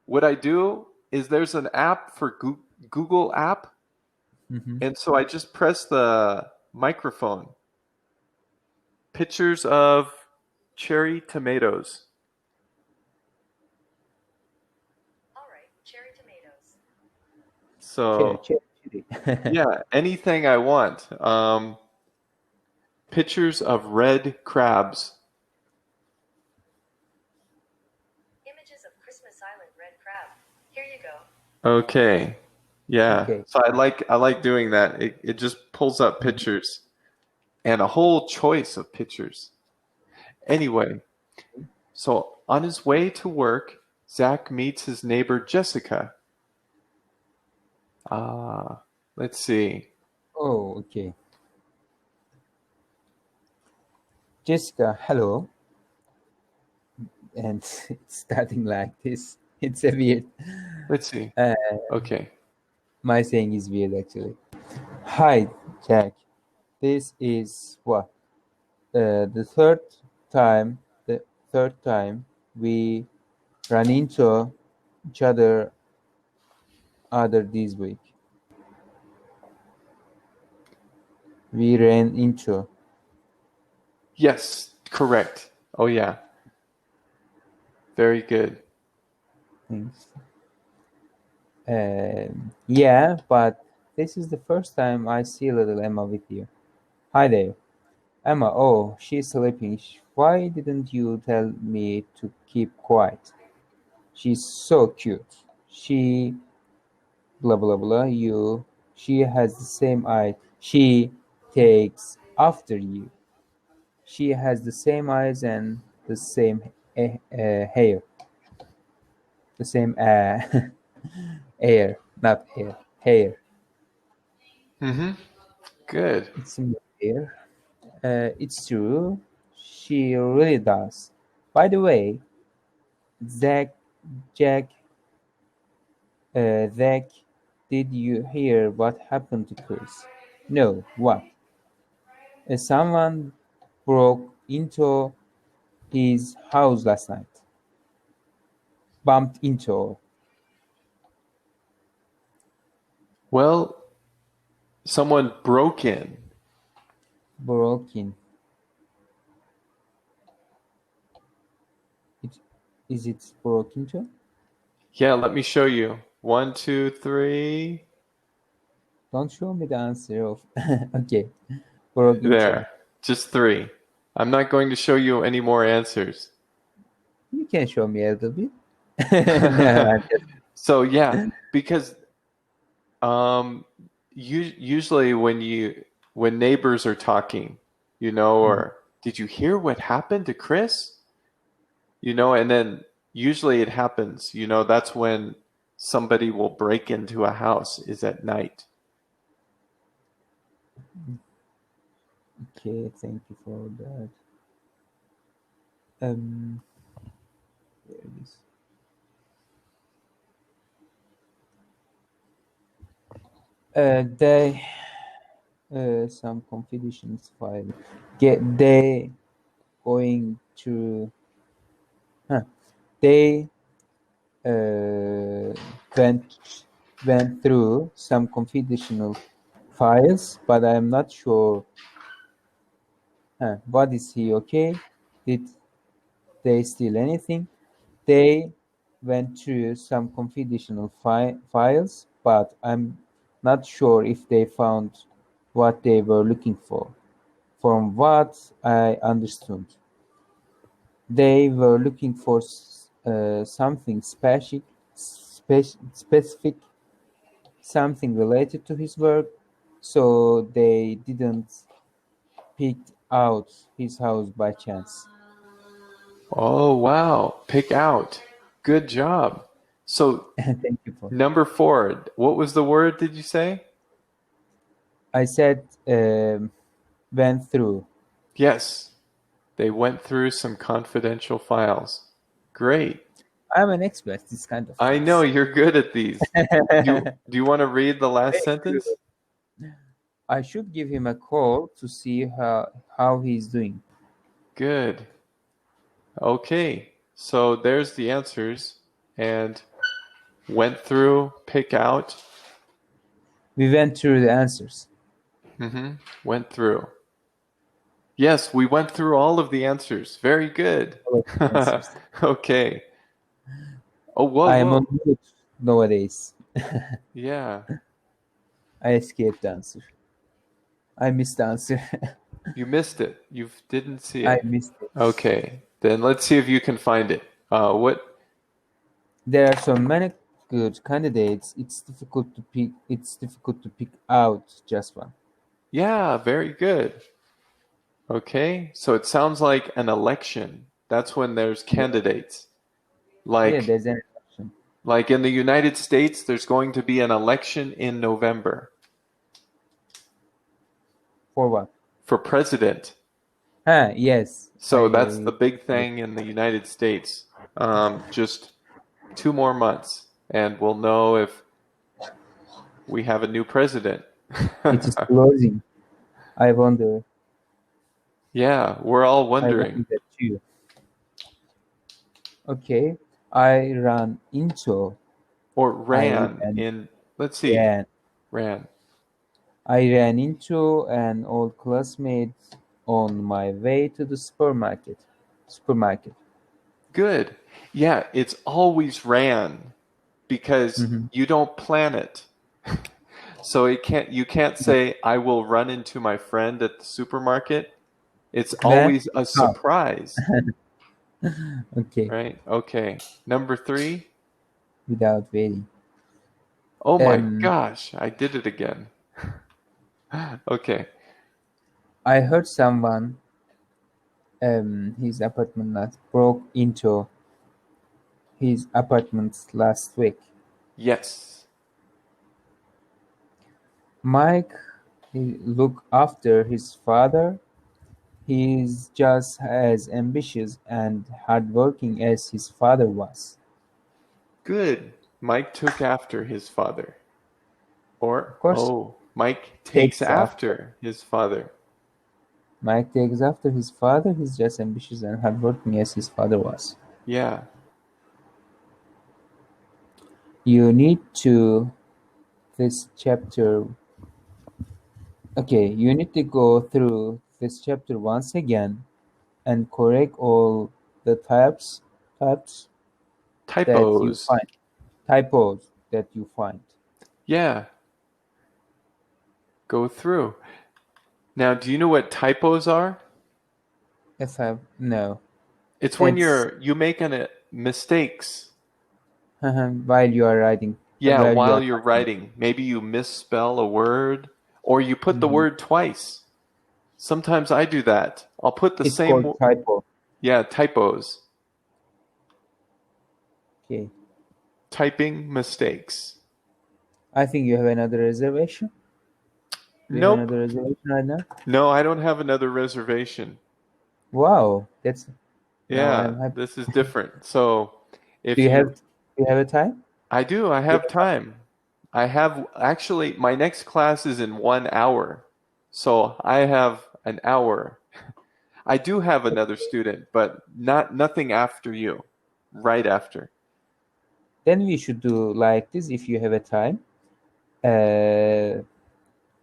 What I do is there's an app for Google app, Mhm. and so I just press the microphone. Pictures of cherry tomatoes. All right, cherry tomatoes. So Cherry. yeah, anything I want. Pictures of red crabs. Images of Christmas Island red crab. Here you go. Okay. Yeah. Okay. So I like doing that. It just pulls up pictures and a whole choice of pictures. Anyway, so on his way to work, Zach meets his neighbor Jessica. Let's see. Oh, okay. Jessica, hello. And it's starting like this. It's a weird. Let's see. Okay. My saying is weird actually. Hi, Jack. This is what? The third time we run into each other this week. We ran into. Yes, correct. Oh yeah. Very good. Thanks. Yeah, but this is the first time I see little Emma with you. Hi there. Emma, oh, she's sleeping. Why didn't you tell me to keep quiet? She's so cute. She blah blah blah she has the same eye. She takes after you. She has the same eyes and the same hair. The same hair, not hair. Hair. Mm-hmm. Good. It's similar hair. It's true. She really does. By the way, Zach, Jack, Zach, did you hear what happened to Chris? No, what? Someone broke into his house last night. Bumped into. Well, someone broke in. Broke in. Is it broke into? Yeah, let me show you. 1, 2, 3. Don't show me the answer of. Okay. Broke into. There. Just 3. I'm not going to show you any more answers. You can show me a little bit. No, So yeah, because usually when neighbors are talking, or did you hear what happened to Chris? And then usually it happens, that's when somebody will break into a house is at night. Okay, thank you for that. There it is. They some confidentials file. They going to. They went through some confidential files, but I'm not sure. What is he okay? Did they steal anything? They went through some confidential files, but I'm not sure if they found what they were looking for. From what I understood. They were looking for something specific, something related to his work, so they didn't pick out his house by chance. Oh, wow. Pick out. Good job. So, Thank you for. number 4, what was the word did you say? I said went through. Yes. They went through some confidential files. Great. I'm an expert at this kind of I things. know you're good at these. Do you want to read the last Very sentence? good. I should give him a call to see how he's doing. Good. Okay. So there's the answers. And went through, pick out. We went through the answers. Went through. Yes, we went through all of the answers. Very good. All of the answers. Okay. Oh, whoa, I am whoa. on mute nowadays. Yeah. I escaped the answer. I missed the answer. You missed it. You didn't see I it. missed it. Okay. Then let's see if you can find it. What? There are so many good candidates. It's difficult to pick. It's difficult to pick out just one. Yeah, very good. Okay. So it sounds like an election. That's when there's candidates. Yeah, there's an election. Like in the United States, there's going to be an election in November For what? for president. Yes. So that's the big thing in the United States. Just 2 more months, and we'll know if we have a new president. It is closing. I wonder. Yeah, we're all I wondering. wonder that too. Okay. I ran into. Or ran ran- in, let's see, ran. I ran into an old classmate on my way to the supermarket. Good. Yeah, it's always ran because you don't plan it. So you can't say, I will run into my friend at the supermarket. It's always a surprise. Okay. Right? Okay. Number 3. Without waiting. Oh my gosh, I did it again. Okay. I heard someone his apartment broke into his apartment last week. Yes. Mike look after his father. He's just as ambitious and hardworking as his father was. Good. Mike took after his father. Or, Of course. Mike takes after his father. Mike takes after his father. He's just ambitious and hardworking as his father was. Yeah. You need to this chapter. Okay, you need to go through this chapter once again and correct all the typos that you find. Yeah. Go through. Now, do you know what typos are? No. It's when you make mistakes. While you are writing. Yeah, while you're writing. Maybe you misspell a word or you put the word twice. Sometimes I do that. I'll put the same called typo. Yeah, typos. Okay. Typing mistakes. I think you have another reservation. Nope. Another reservation right now? No, I don't have another reservation. Wow, that's this is different. So, if do you have a time? I do. I have time. I have actually my next class is in 1 hour, so I have an hour. I do have another student, but nothing after you. Right after. Then we should do like this. If you have a time,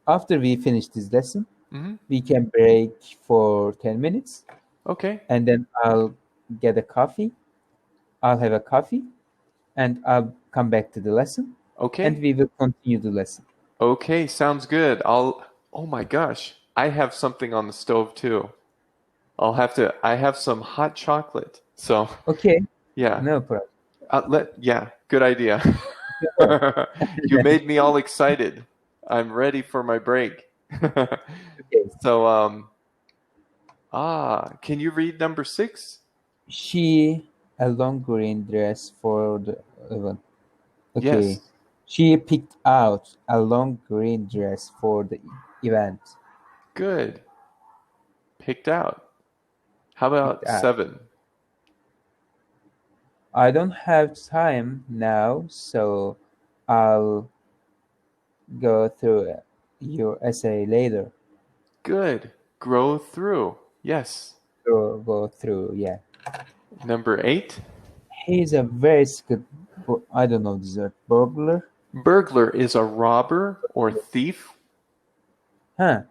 after we finish this lesson, we can break for 10 minutes. Okay. And then I'll get a coffee. I'll have a coffee, and I'll come back to the lesson. Okay. And we will continue the lesson. Okay, sounds good. Oh my gosh, I have something on the stove too. I have some hot chocolate. So, Okay, yeah. no problem. Yeah, good idea. You made me all excited. I'm ready for my break. Okay. So, can you read number 6? She a long green dress for the event. Okay. Yes. She picked out a long green dress for the event. Good. Picked out. How Picked about out. 7? I don't have time now, so I'll go through your essay later. Good. Grow through. Yes. Go through, yeah. Number 8? He's a very skilled, I don't know, this word, burglar? Burglar is a robber or thief. Huh.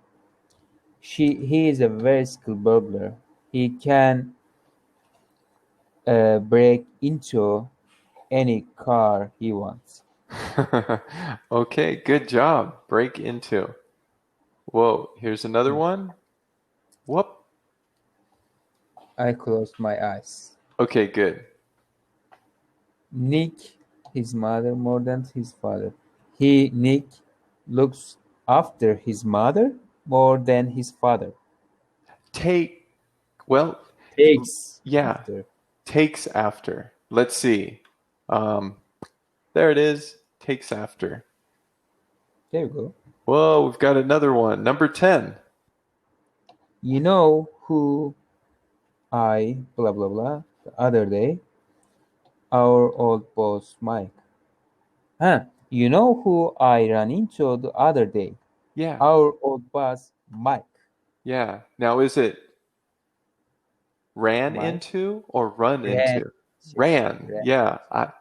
He is a very skilled burglar. He can break into any car he wants. Okay, good job. Break into. Whoa, here's another one. Whoop. I closed my eyes. Okay, good. Nick, his mother more than his father. Nick, looks after his mother more than his father. Well, Takes yeah, after. takes after. Let's see. There it is. Takes after. There you go. Whoa, we've got another one. Number 10. You know who I blah blah blah the other day? Our old boss Mike. Huh? You know who I ran into the other day? Yeah, Our old boss Mike. yeah. Now, is it ran Mike into or run ran. into? Ran. ran. Yeah.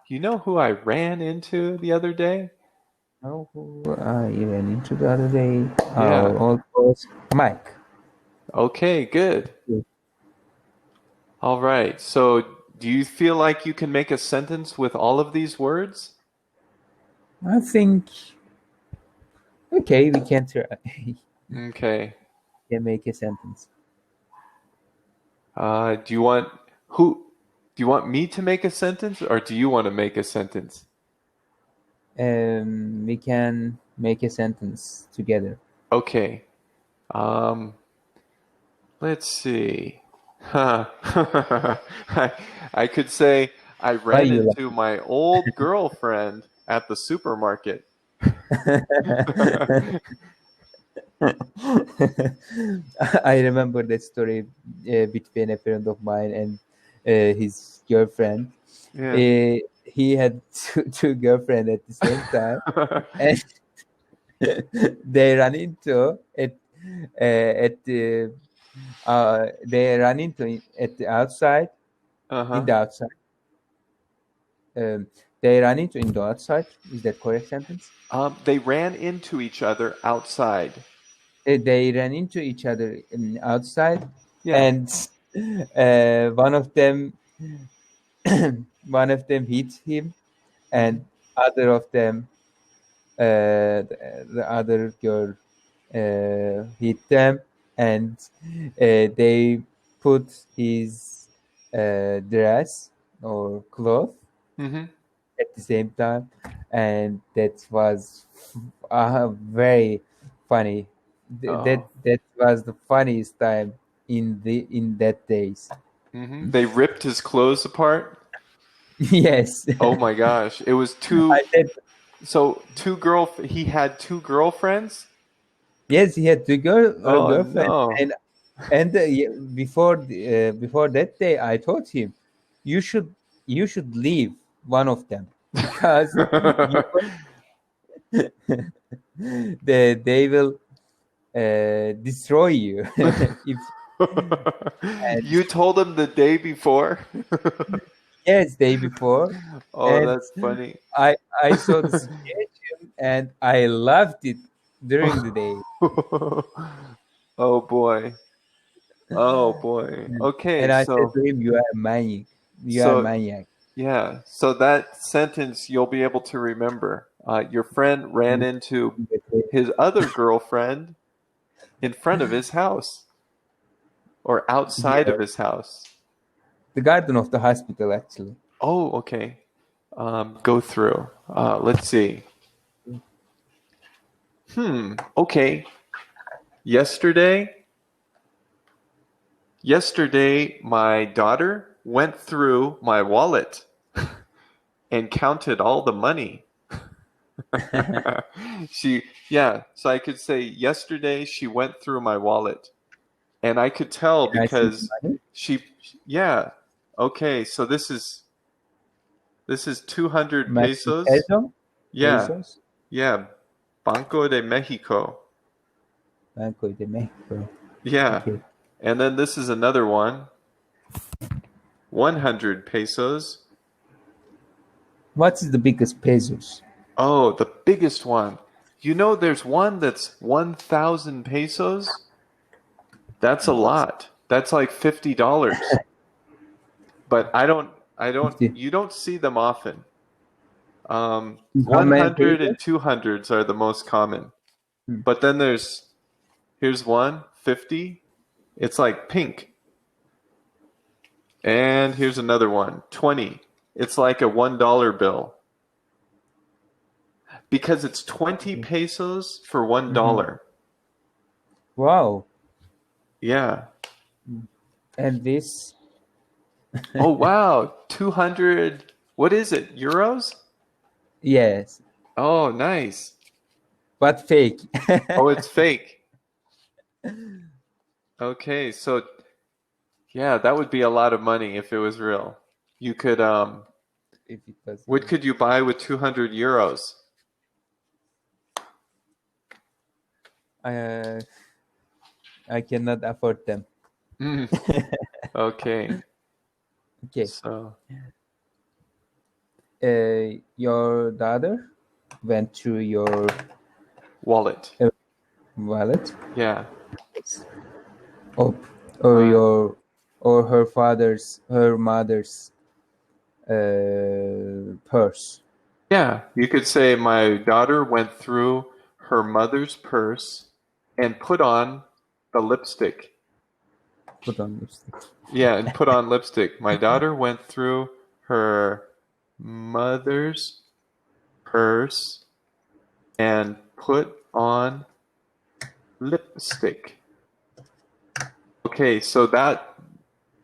You know who I ran into the other day? Know who I ran into the other day? Yeah. Our old boss Mike. Okay, good. Good. All right. So, do you feel like you can make a sentence with all of these words? I think okay, we can try. Okay. Can make a sentence. Do you want who? Do you want me to make a sentence, or do you want to make a sentence? We can make a sentence together. Okay. Um, let's see. Huh. I could say I Why ran you into my old girlfriend at the supermarket. I remember that story between a friend of mine and his girlfriend. Yeah. He had two girlfriends at the same time, and they ran into at the they ran into it at the outside in the Uh-huh. outside. They ran into in the outside. Is that correct sentence? They ran into each other outside. They ran into each other outside, Yeah. and one of them one of them hit him, and other of them the other girl hit them, and they put his dress or cloth Mm-hmm. at the same time, and that was very funny. Oh. That was the funniest time in that days. Mm-hmm. They ripped his clothes apart. Yes. Oh my gosh. It was I said he had two girlfriends? yes. He had two Oh girlfriend, no. and before that day, I told him, you should leave one of them because you, they will destroy you if and You told him the day before? yes, day before, Oh, and that's funny. I saw the situation and I loved it during the day. Oh boy. Oh boy. Okay, And I said so to him, "You are a maniac. You are a so maniac." yeah, so that sentence you'll be able to remember. Your friend ran into his other girlfriend in front of his house. or outside Yeah. of his house? The garden of the hospital, actually. Oh, okay. Go through. Let's see. Okay. Yesterday, my daughter went through my wallet and counted all the money. So I could say yesterday she went through my wallet, and I could tell Can I see the because money? okay, so this is 200 Mexican pesos. peso? Yeah, Pesos? yeah, Banco de Mexico. Banco de Mexico. Yeah, Okay. and then this is another one, 100 pesos. What is the biggest pesos? Oh, the biggest one. You know, there's one that's 1,000 pesos. That's a lot. That's like $50. But I don't, 50. you don't see them often. How many 100 and pesos? 200s are the most common. Hmm. But then here's one, 50. It's like pink. And here's another one, 20. It's like a $1 bill. Because it's 20 pesos for $1. Wow. Yeah. And this? Oh, wow. 200. What is it? Euros? Yes. Oh, nice. But fake. Oh, it's fake. Okay, so yeah, that would be a lot of money if it was real. You could If it was what could you buy with 200 euros? I cannot afford them. Okay. Okay. So Your daughter went through your wallet. wallet, Yeah. or her mother's purse. Yeah, you could say my daughter went through her mother's purse and put on the lipstick. Put on lipstick. Yeah, and put on lipstick. My daughter went through her mother's purse and put on lipstick. Okay, so that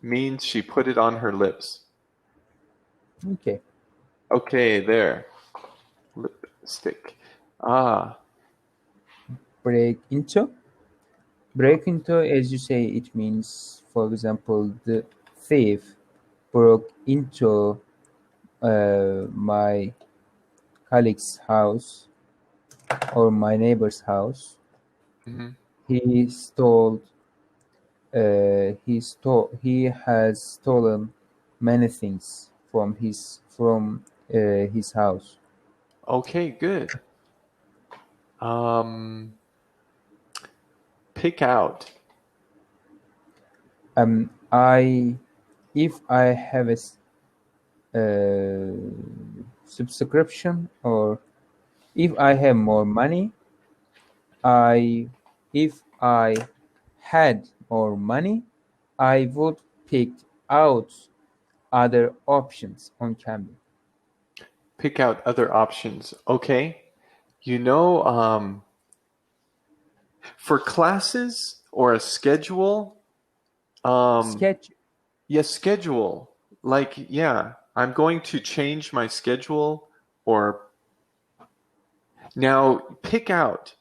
means she put it on her lips. Okay. Okay, there. Lipstick. Ah, Break into. Break into, as you say, it means, for example, the thief broke into my colleague's house or my neighbor's house. He stole. He has stolen many things from his house. okay, good. Pick out. If I have a subscription, or if I have more money, if I had more money, I would pick out other options on Cambly. Pick out other options. Okay. You know, for classes or a schedule, Sketch. yes, schedule. Like, yeah, I'm going to change my schedule or now pick out.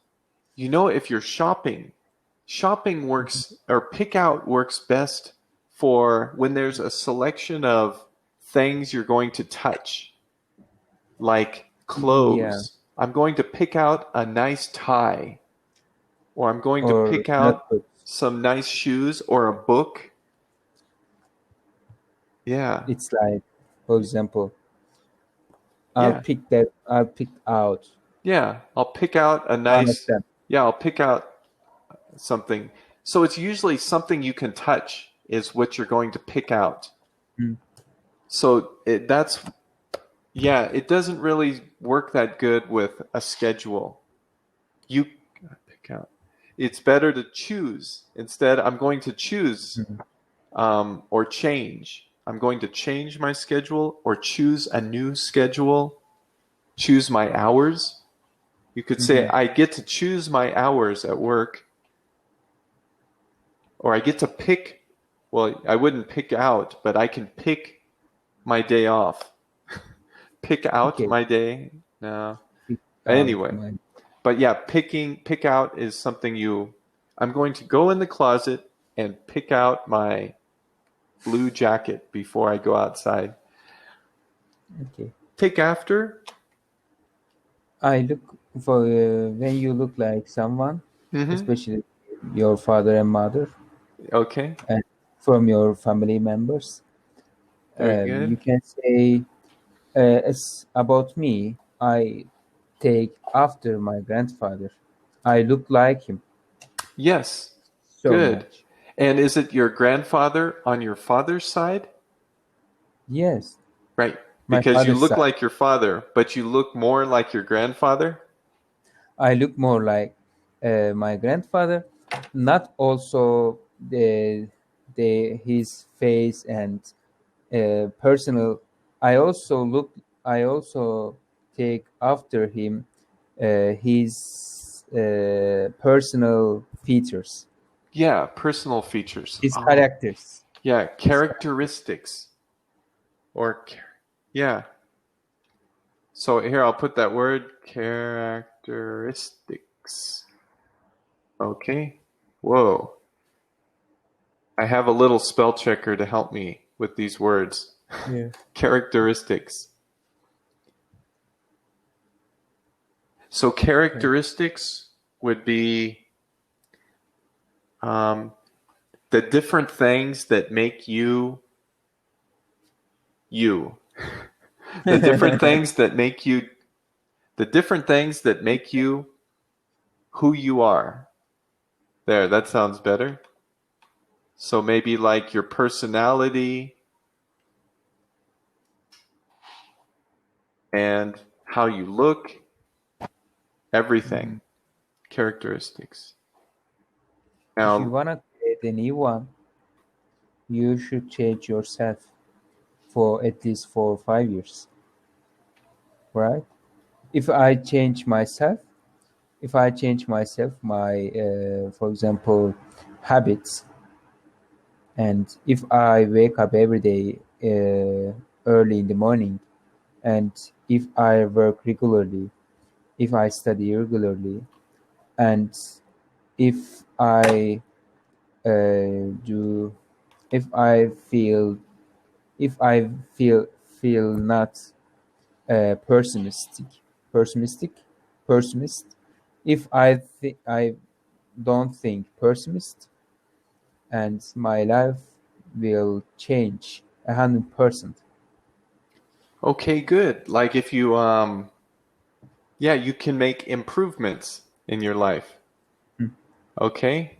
You know, if you're shopping works, or pick out works best for when there's a selection of things you're going to touch, like clothes. Yeah. I'm going to pick out a nice tie, or I'm going to Or pick out notebooks. some nice shoes or a book. Yeah. It's like, for example, Yeah. I'll pick out Yeah. I'll pick out a one of nice, them. yeah, I'll pick out something. So it's usually something you can touch is what you're going to pick out. So it doesn't really work that good with a schedule. You pick out. it's better to choose. Instead, I'm going to choose or change. I'm going to change my schedule or choose a new schedule, choose my hours. You could say, I get to choose my hours at work, or I get to pick, well, I wouldn't pick out, but I can pick my day off. Pick out Okay. my day? No. Pick Anyway. out my- But yeah, pick out is something I'm going to go in the closet and pick out my blue jacket before I go outside. Okay. Take after? I look for when you look like someone, Mm-hmm. especially your father and mother, Okay. and from your family members. Very good. You can say, it's about me. I take after my grandfather. I look like him Yes. so Good. much. And is it your grandfather on your father's side? Yes, Right. my Because you father's look side. like your father, but you look more like your grandfather? I look more like my grandfather, not also his face and personal. I also take after him his personal features, Yeah, personal features. his Oh, characters. yeah, characteristics. Yeah. So here I'll put that word, characteristics. Okay. Whoa. I have a little spell checker to help me with these words. Yeah. Characteristics. So characteristics would be the different things that make you you. The different things that make you who you are. There, that sounds better. So maybe like your personality and how you look, everything. Characteristics. If you Now, wanna create a new one, you should change yourself for at least 4 or 5 years, right? If I change myself, my for example, habits, and if I wake up every day early in the morning, and if I work regularly, if I study regularly, and if I do, if I feel, if I feel not pessimistic, pessimistic, pessimist. If I don't think pessimist, and my life will change 100%. okay, good. Like if you yeah, you can make improvements in your life. Okay.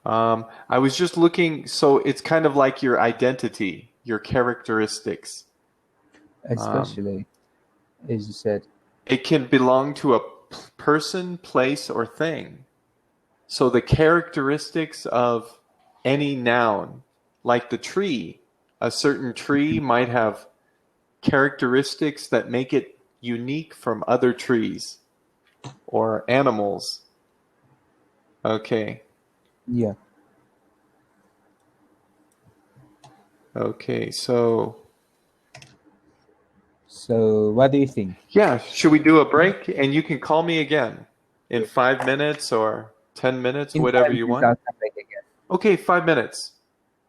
I was just looking, so it's kind of like your identity, your characteristics. Especially, as you said. It can belong to a person, place, or thing. So the characteristics of any noun, like the tree, a certain tree might have characteristics that make it unique from other trees or animals. Okay. Yeah. Okay, so what do you think? yeah, should we do a break? And you can call me again in 5 minutes or 10 minutes, In whatever 5 you minutes, want. I'll come back again. Okay, 5 minutes.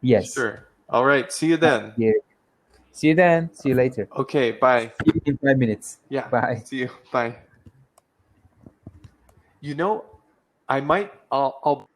Yes. Sure. All right, see you then. Yeah. See you then. See you later. Okay, bye. See you in 5 minutes. Yeah. Bye. See you. Bye. You know, I'll